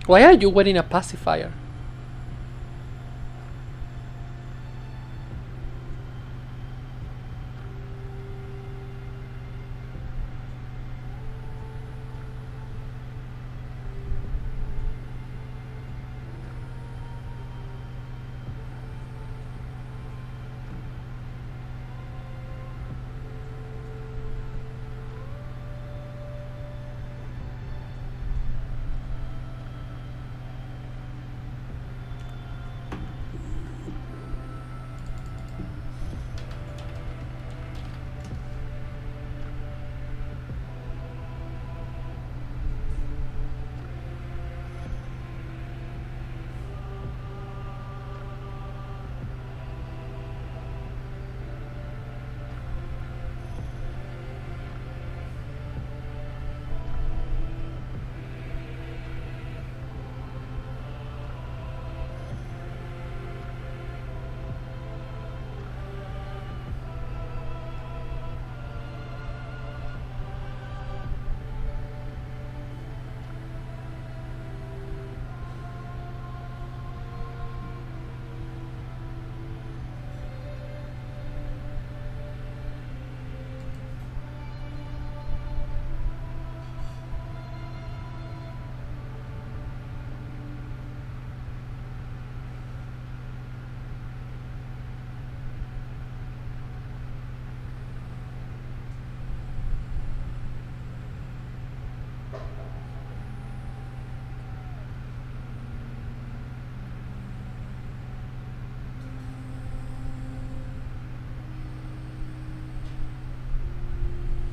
Why are you wearing a pacifier?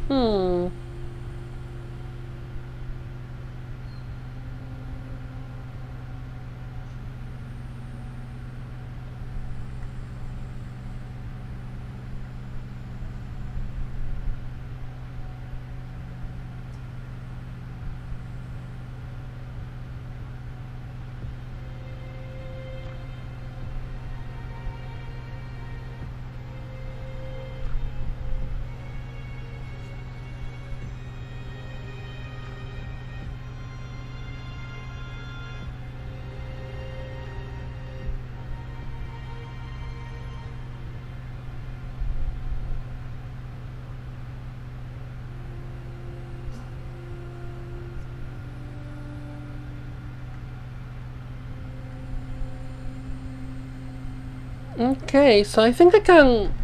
Hmm. Okay, so I think I can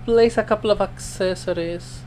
place a couple of accessories.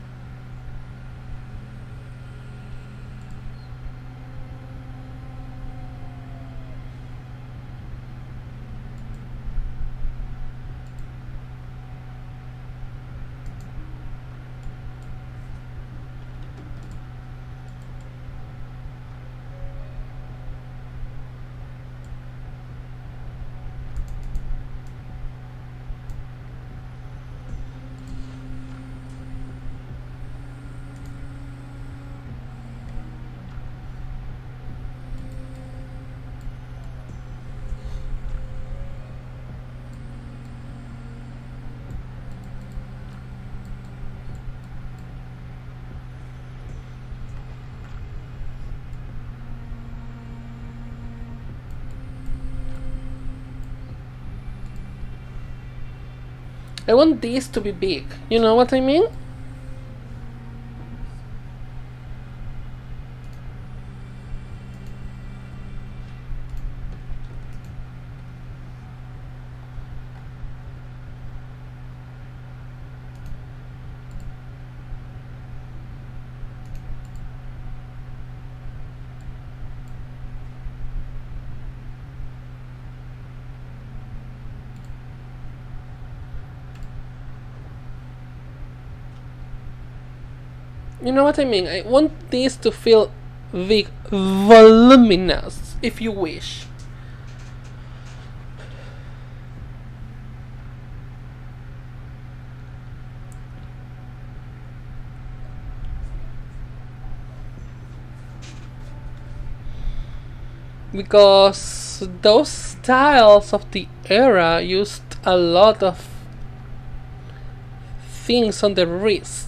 I want these to be big. You know what I mean? You know what I mean? I want this to feel big, voluminous, if you wish. Because those styles of the era used a lot of things on the wrists.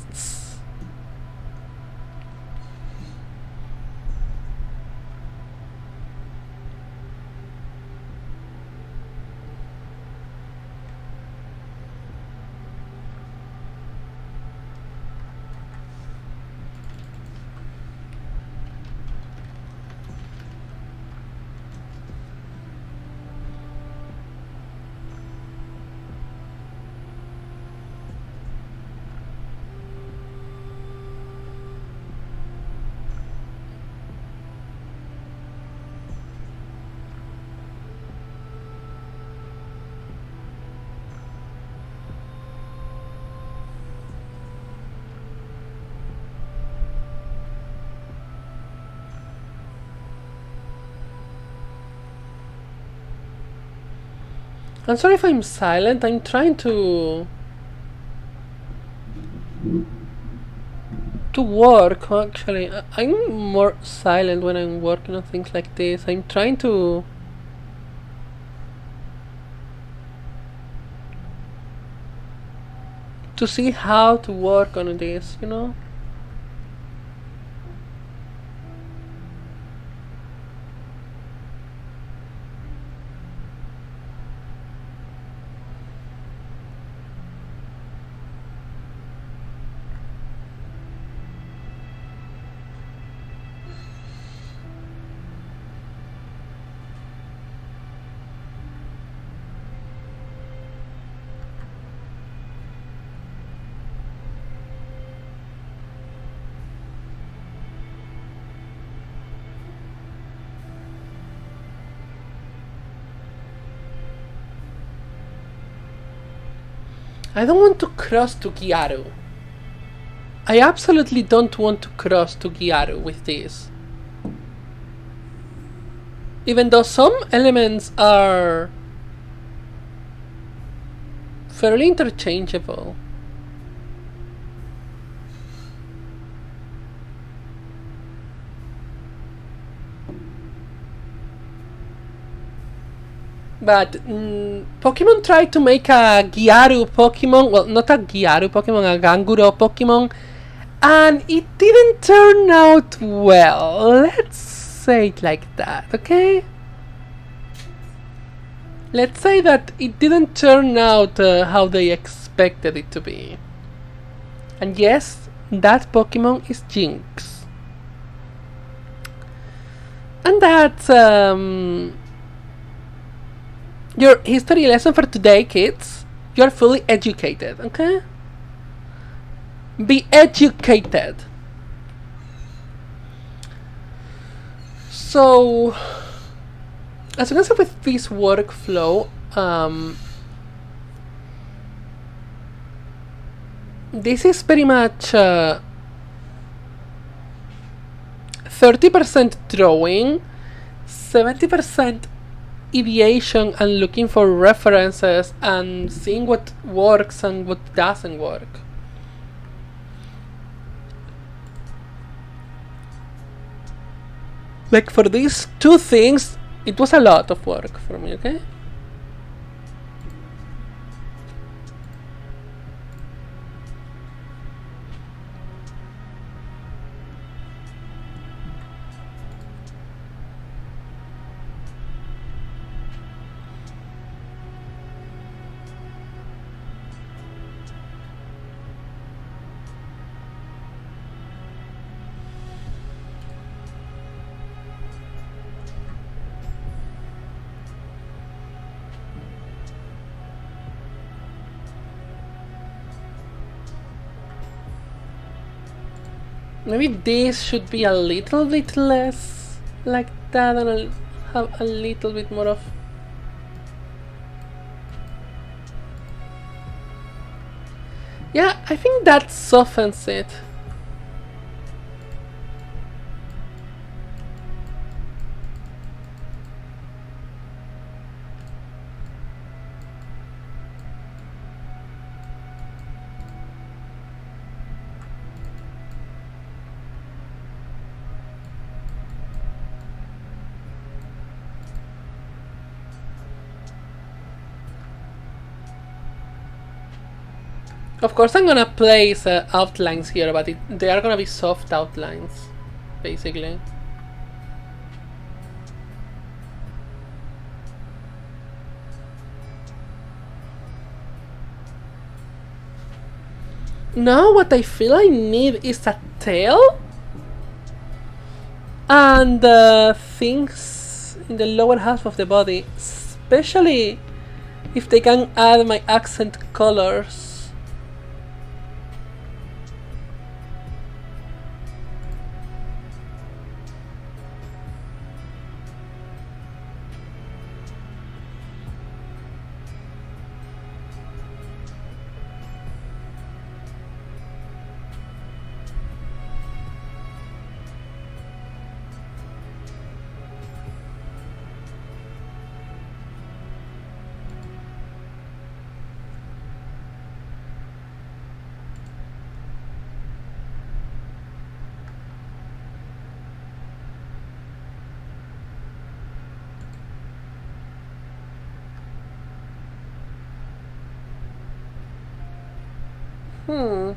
I'm sorry if I'm silent. I'm trying to work. Actually, I'm more silent when I'm working on things like this. I'm trying to see how to work on this, you know. I don't want to cross to Gyaru. I absolutely don't want to cross to Gyaru with this. Even though some elements are fairly interchangeable. But Pokemon tried to make a Gyaru Pokemon, well, not a Gyaru Pokemon, a Ganguro Pokemon, and it didn't turn out well. Let's say it like that, okay? Let's say that it didn't turn out how they expected it to be. And yes, that Pokemon is Jinx. And that's Your history lesson for today, kids. You're fully educated, okay? Be educated. So, as you can see with this workflow, this is pretty much 30% drawing, 70% ideation and looking for references and seeing what works and what doesn't work. Like for these two things, it was a lot of work for me, okay? Maybe this should be a little bit less like that and I'll have a little bit more of... Yeah, I think that softens it. Of course I'm gonna place outlines here, but they are gonna be soft outlines, basically. Now what I feel I need is a tail and things in the lower half of the body, especially if they can add my accent colors. Hmm.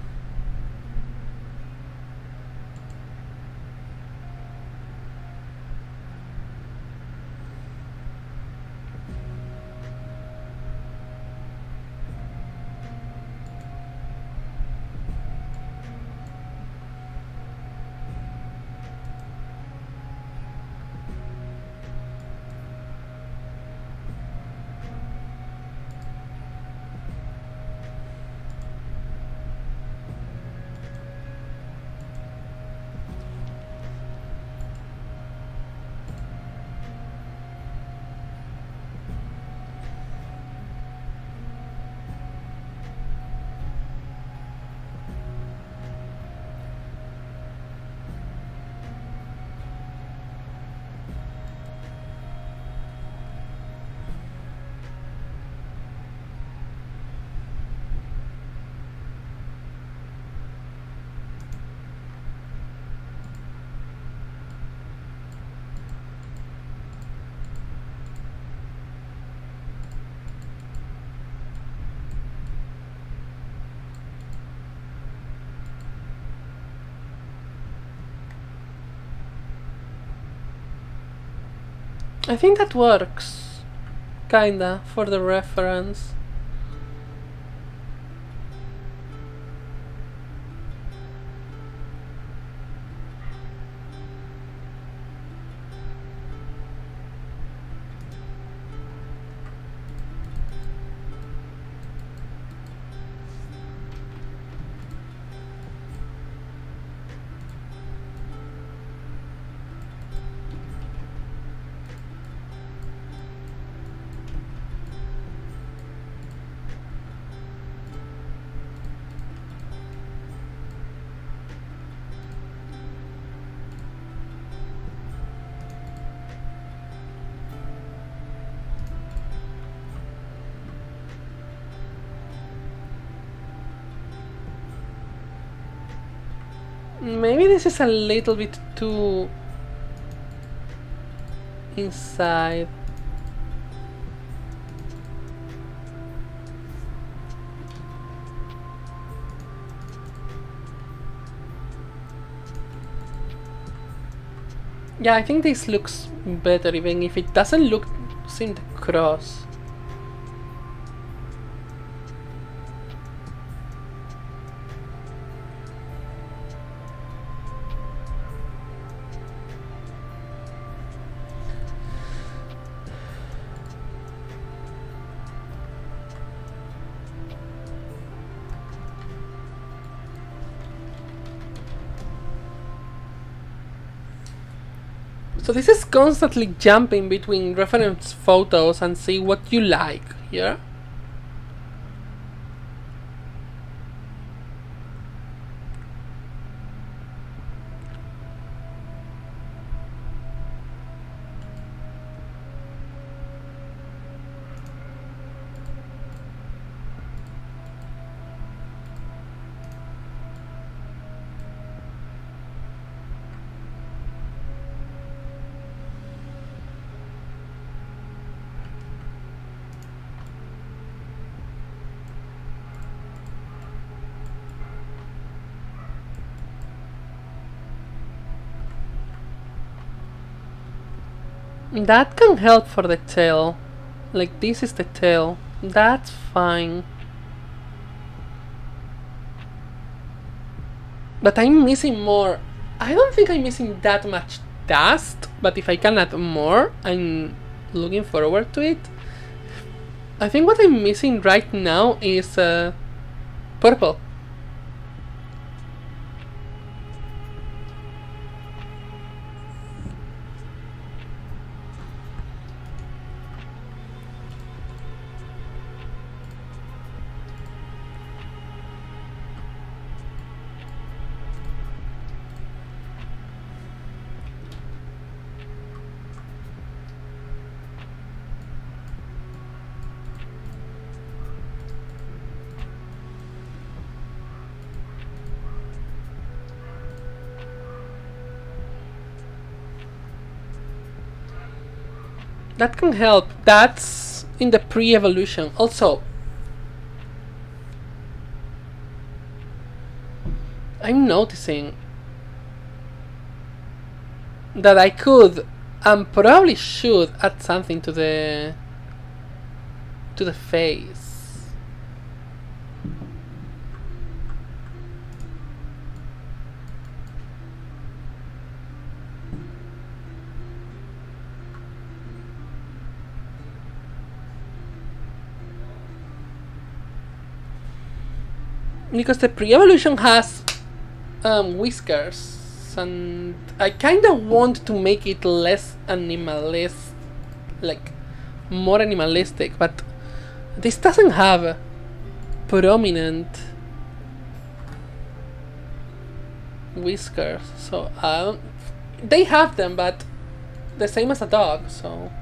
I think that works, kinda, for the reference. Maybe this is a little bit too inside. Yeah, I think this looks better, even if it doesn't seem to cross. So this is constantly jumping between reference photos and see what you like here. That can help for the tail. Like this is the tail. That's fine. But I'm missing more. I don't think I'm missing that much dust, but if I can add more, I'm looking forward to it. I think what I'm missing right now is purple. That can help. That's in the pre-evolution. Also, I'm noticing that I could and probably should add something to the face. Because the pre-evolution has whiskers, and I kind of want to make it less animalistic, like more animalistic, but this doesn't have prominent whiskers, so they have them, but the same as a dog, so.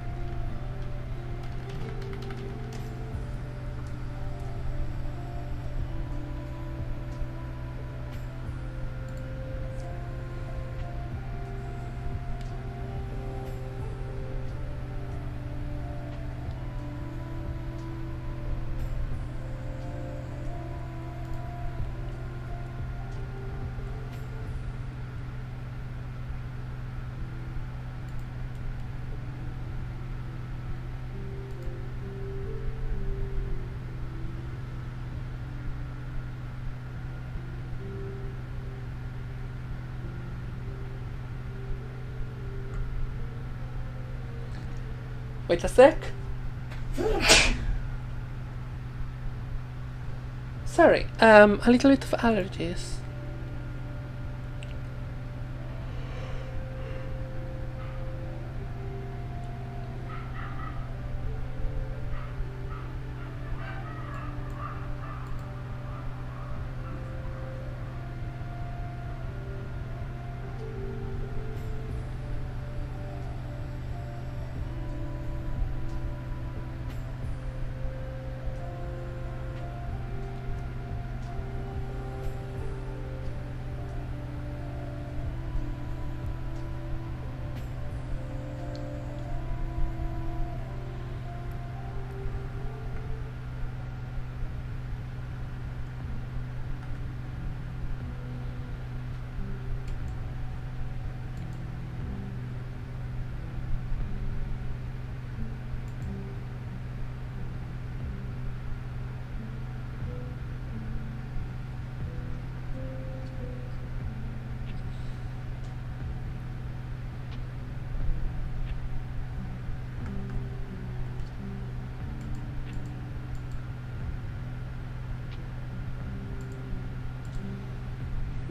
Wait a sec. Sorry, a little bit of allergies.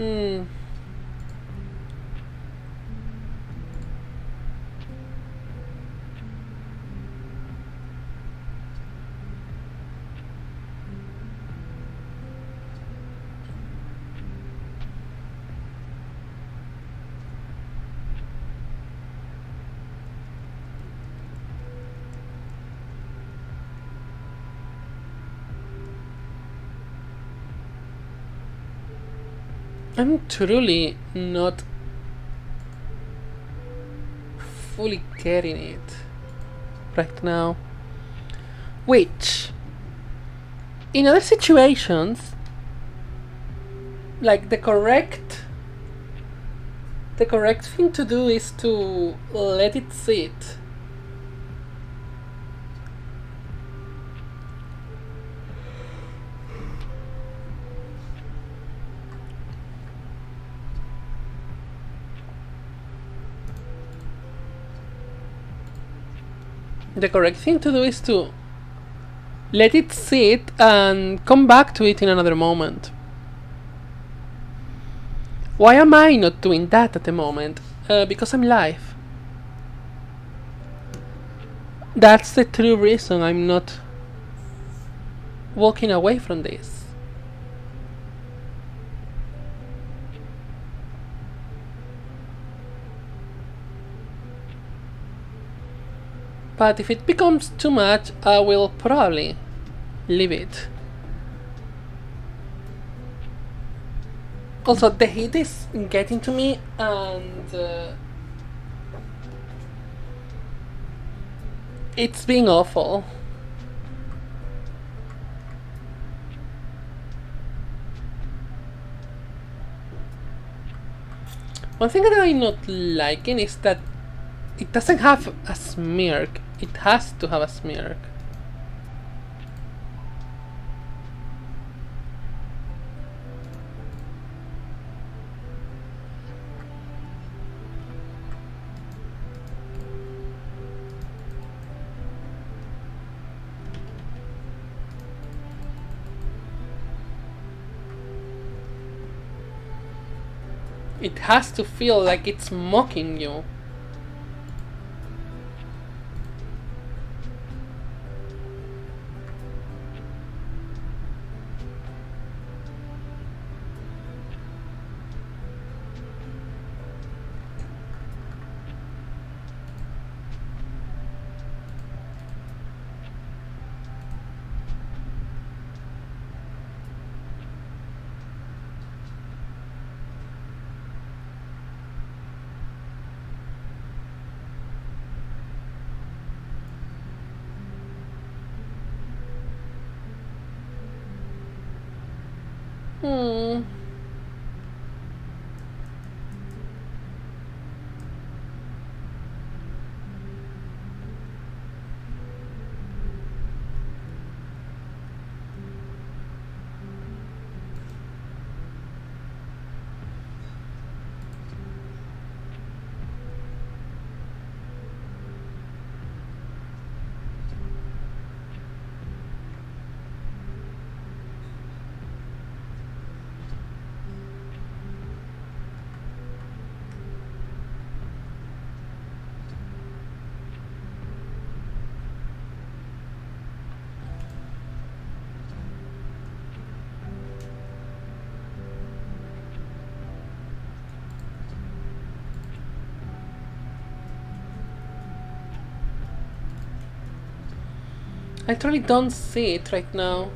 Hmm. I'm truly not fully getting it right now. Which, in other situations, like the correct thing to do is to let it sit. The correct thing to do is to let it sit and come back to it in another moment. Why am I not doing that at the moment? Because I'm live. That's the true reason I'm not walking away from this. But if it becomes too much, I will probably leave it. Also, the heat is getting to me, and it's being awful. One thing that I'm not liking is that it doesn't have a smirk. It has to have a smirk. It has to feel like it's mocking you. Hmm. I truly don't see it right now.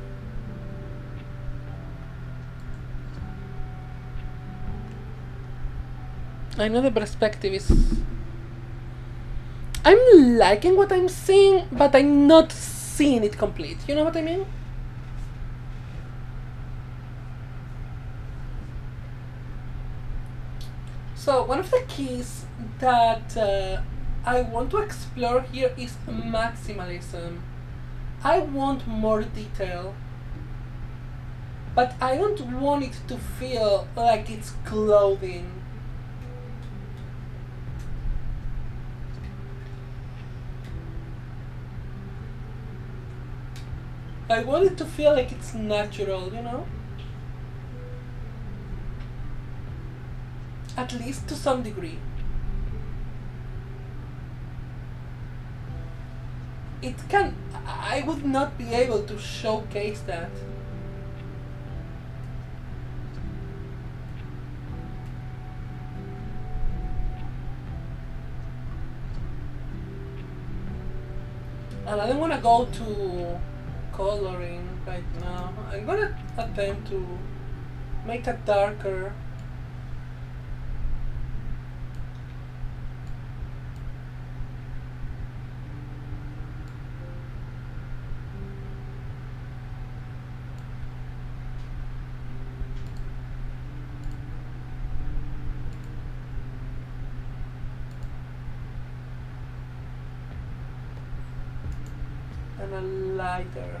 I know the perspective is. I'm liking what I'm seeing, but I'm not seeing it complete. You know what I mean? So, one of the keys that I want to explore here is maximalism. I want more detail, but I don't want it to feel like it's clothing. I want it to feel like it's natural, you know? At least to some degree. I would not be able to showcase that. And I don't want to go to coloring right now. I'm gonna attempt to make that darker. And a lighter.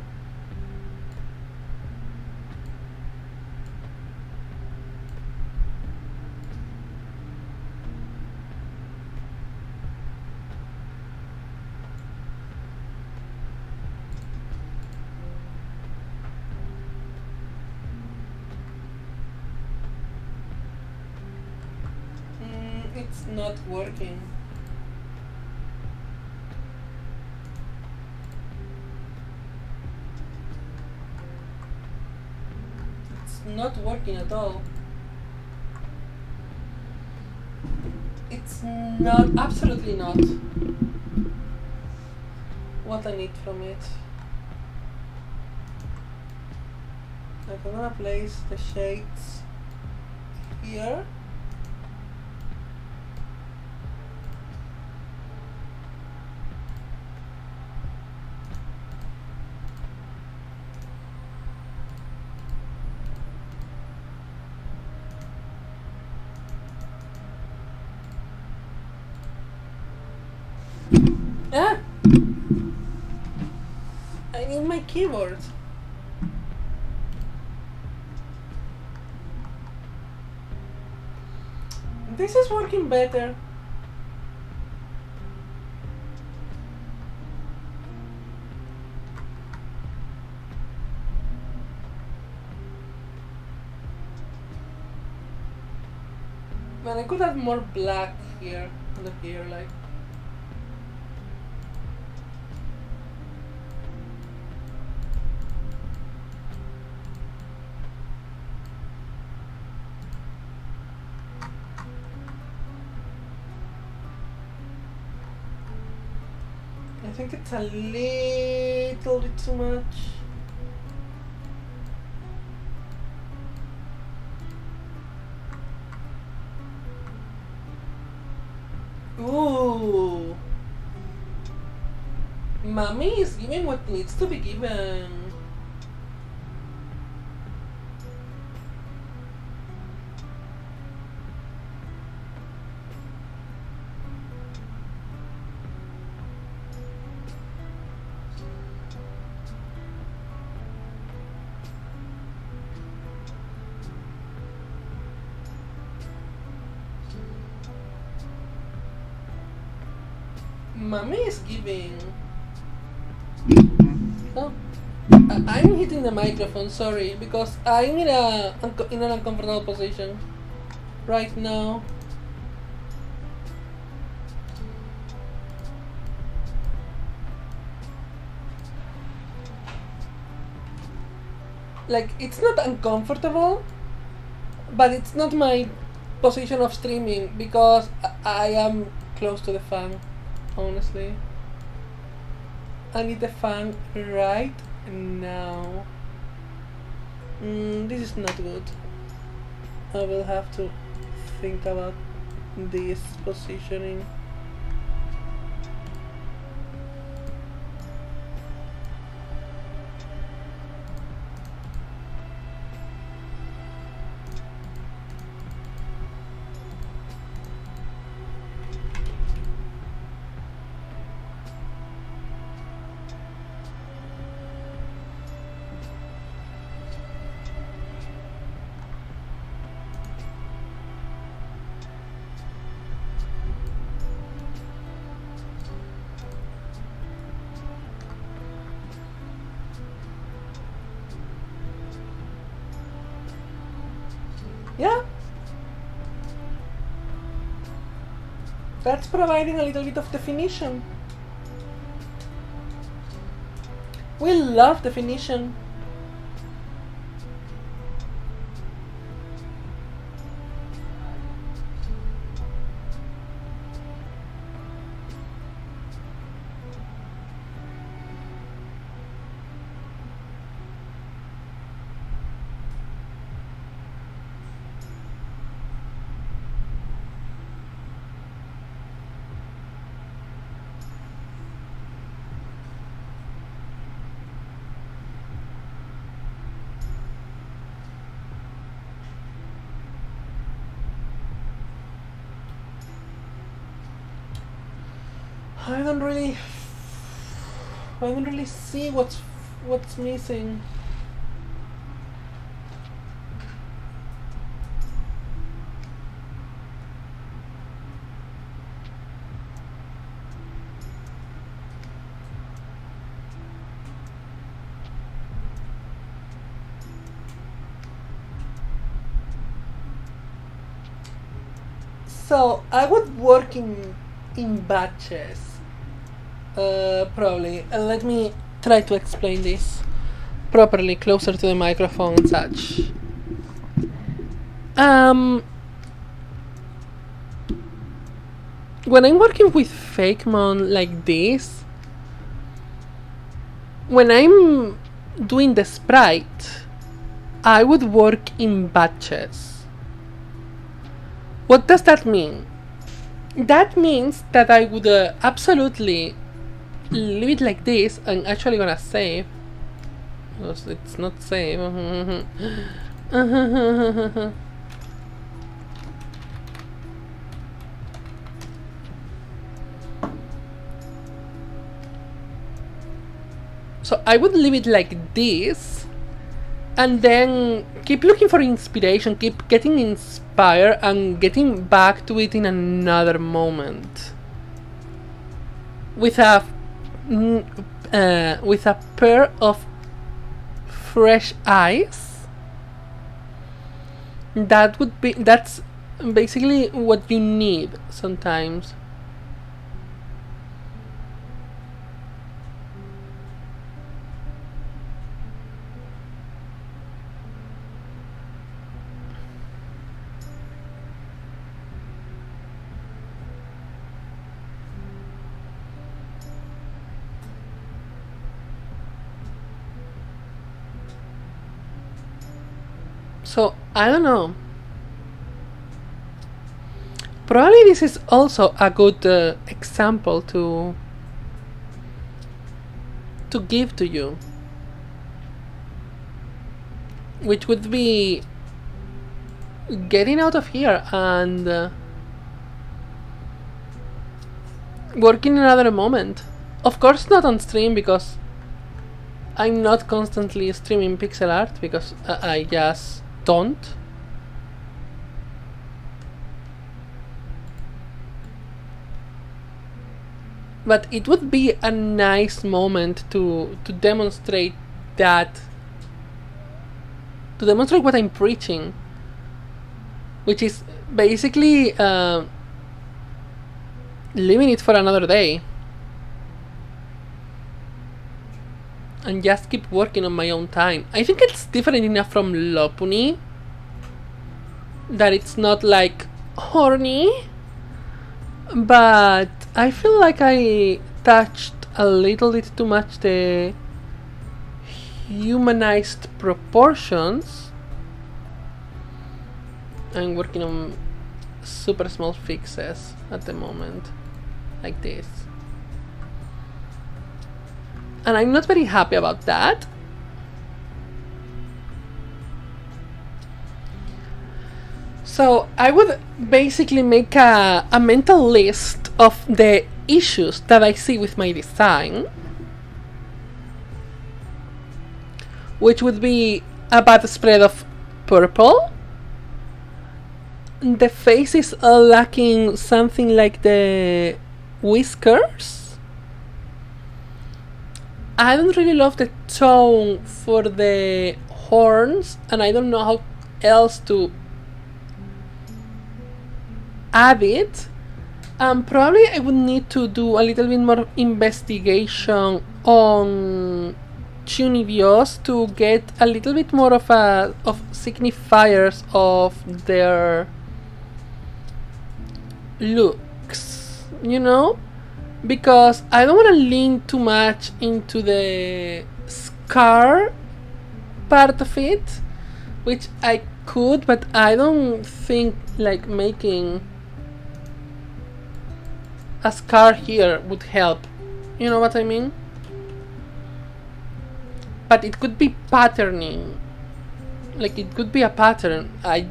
It's not working. Not working at all. It's not, absolutely not what I need from it. Like I'm gonna place the shades here. Ah! I need my keyboard. This is working better. Man, I could have more black here, under here, like. I think it's a little bit too much. Ooh. Mommy is giving what needs to be given. Mommy is giving. Oh, I'm hitting the microphone. Sorry, because I'm in an uncomfortable position right now. Like, it's not uncomfortable, but it's not my position of streaming because I am close to the fan. Honestly, I need the fan right now. This is not good. I will have to think about this positioning. Yeah. That's providing a little bit of definition. We love definition. I don't really see what's missing. So I would work in batches. Probably. Let me try to explain this properly, closer to the microphone and such. When I'm working with fakemon like this, when I'm doing the sprite, I would work in batches. What does that mean? That means that I would absolutely leave it like this. I'm actually gonna save, because it's not save. So I would leave it like this, and then keep looking for inspiration, keep getting inspired, and getting back to it in another moment with a pair of fresh eyes. That's basically what you need sometimes. So, I don't know. Probably this is also a good example to give to you, which would be getting out of here and working another moment. Of course not on stream, because I'm not constantly streaming pixel art, because I just don't. But it would be a nice moment to demonstrate that, to demonstrate what I'm preaching, which is basically leaving it for another day and just keep working on my own time. I think it's different enough from Lopuni that it's not like horny, but I feel like I touched a little bit too much the humanized proportions. I'm working on super small fixes at the moment, like this. And I'm not very happy about that. So I would basically make a mental list of the issues that I see with my design, which would be a bad spread of purple. The face is lacking something like the whiskers. I don't really love the tone for the horns, and I don't know how else to add it. Probably I would need to do a little bit more investigation on Chunidios to get a little bit more of signifiers of their looks, you know? Because I don't want to lean too much into the scar part of it, which I could, but I don't think like making a scar here would help. You know what I mean? But it could be patterning. Like it could be a pattern. I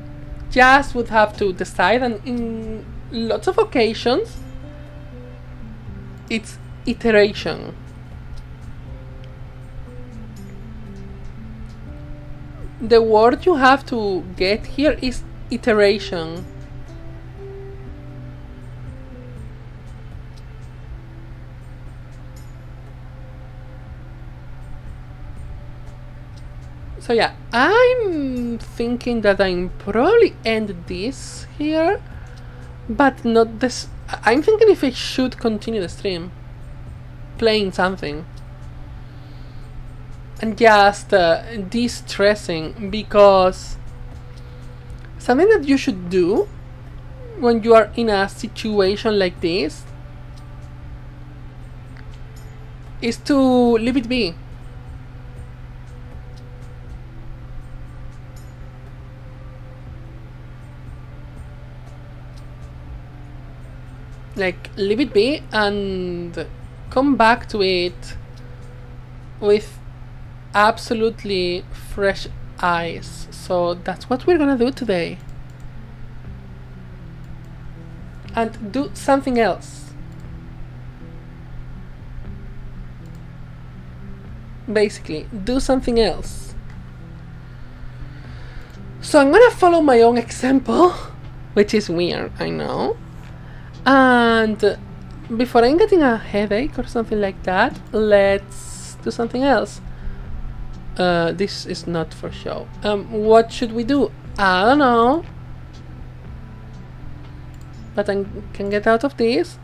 just would have to decide, and in lots of occasions it's iteration. The word you have to get here is iteration. So yeah, I'm thinking that I'm probably end this here, but not this. I'm thinking if I should continue the stream, playing something, and just de-stressing, because something that you should do when you are in a situation like this is to leave it be. Like, leave it be and come back to it with absolutely fresh eyes. So that's what we're gonna do today. And do something else. Basically, do something else. So I'm gonna follow my own example, which is weird, I know. And before I'm getting a headache or something like that, let's do something else. This is not for show. What should we do? I don't know. But I can get out of this.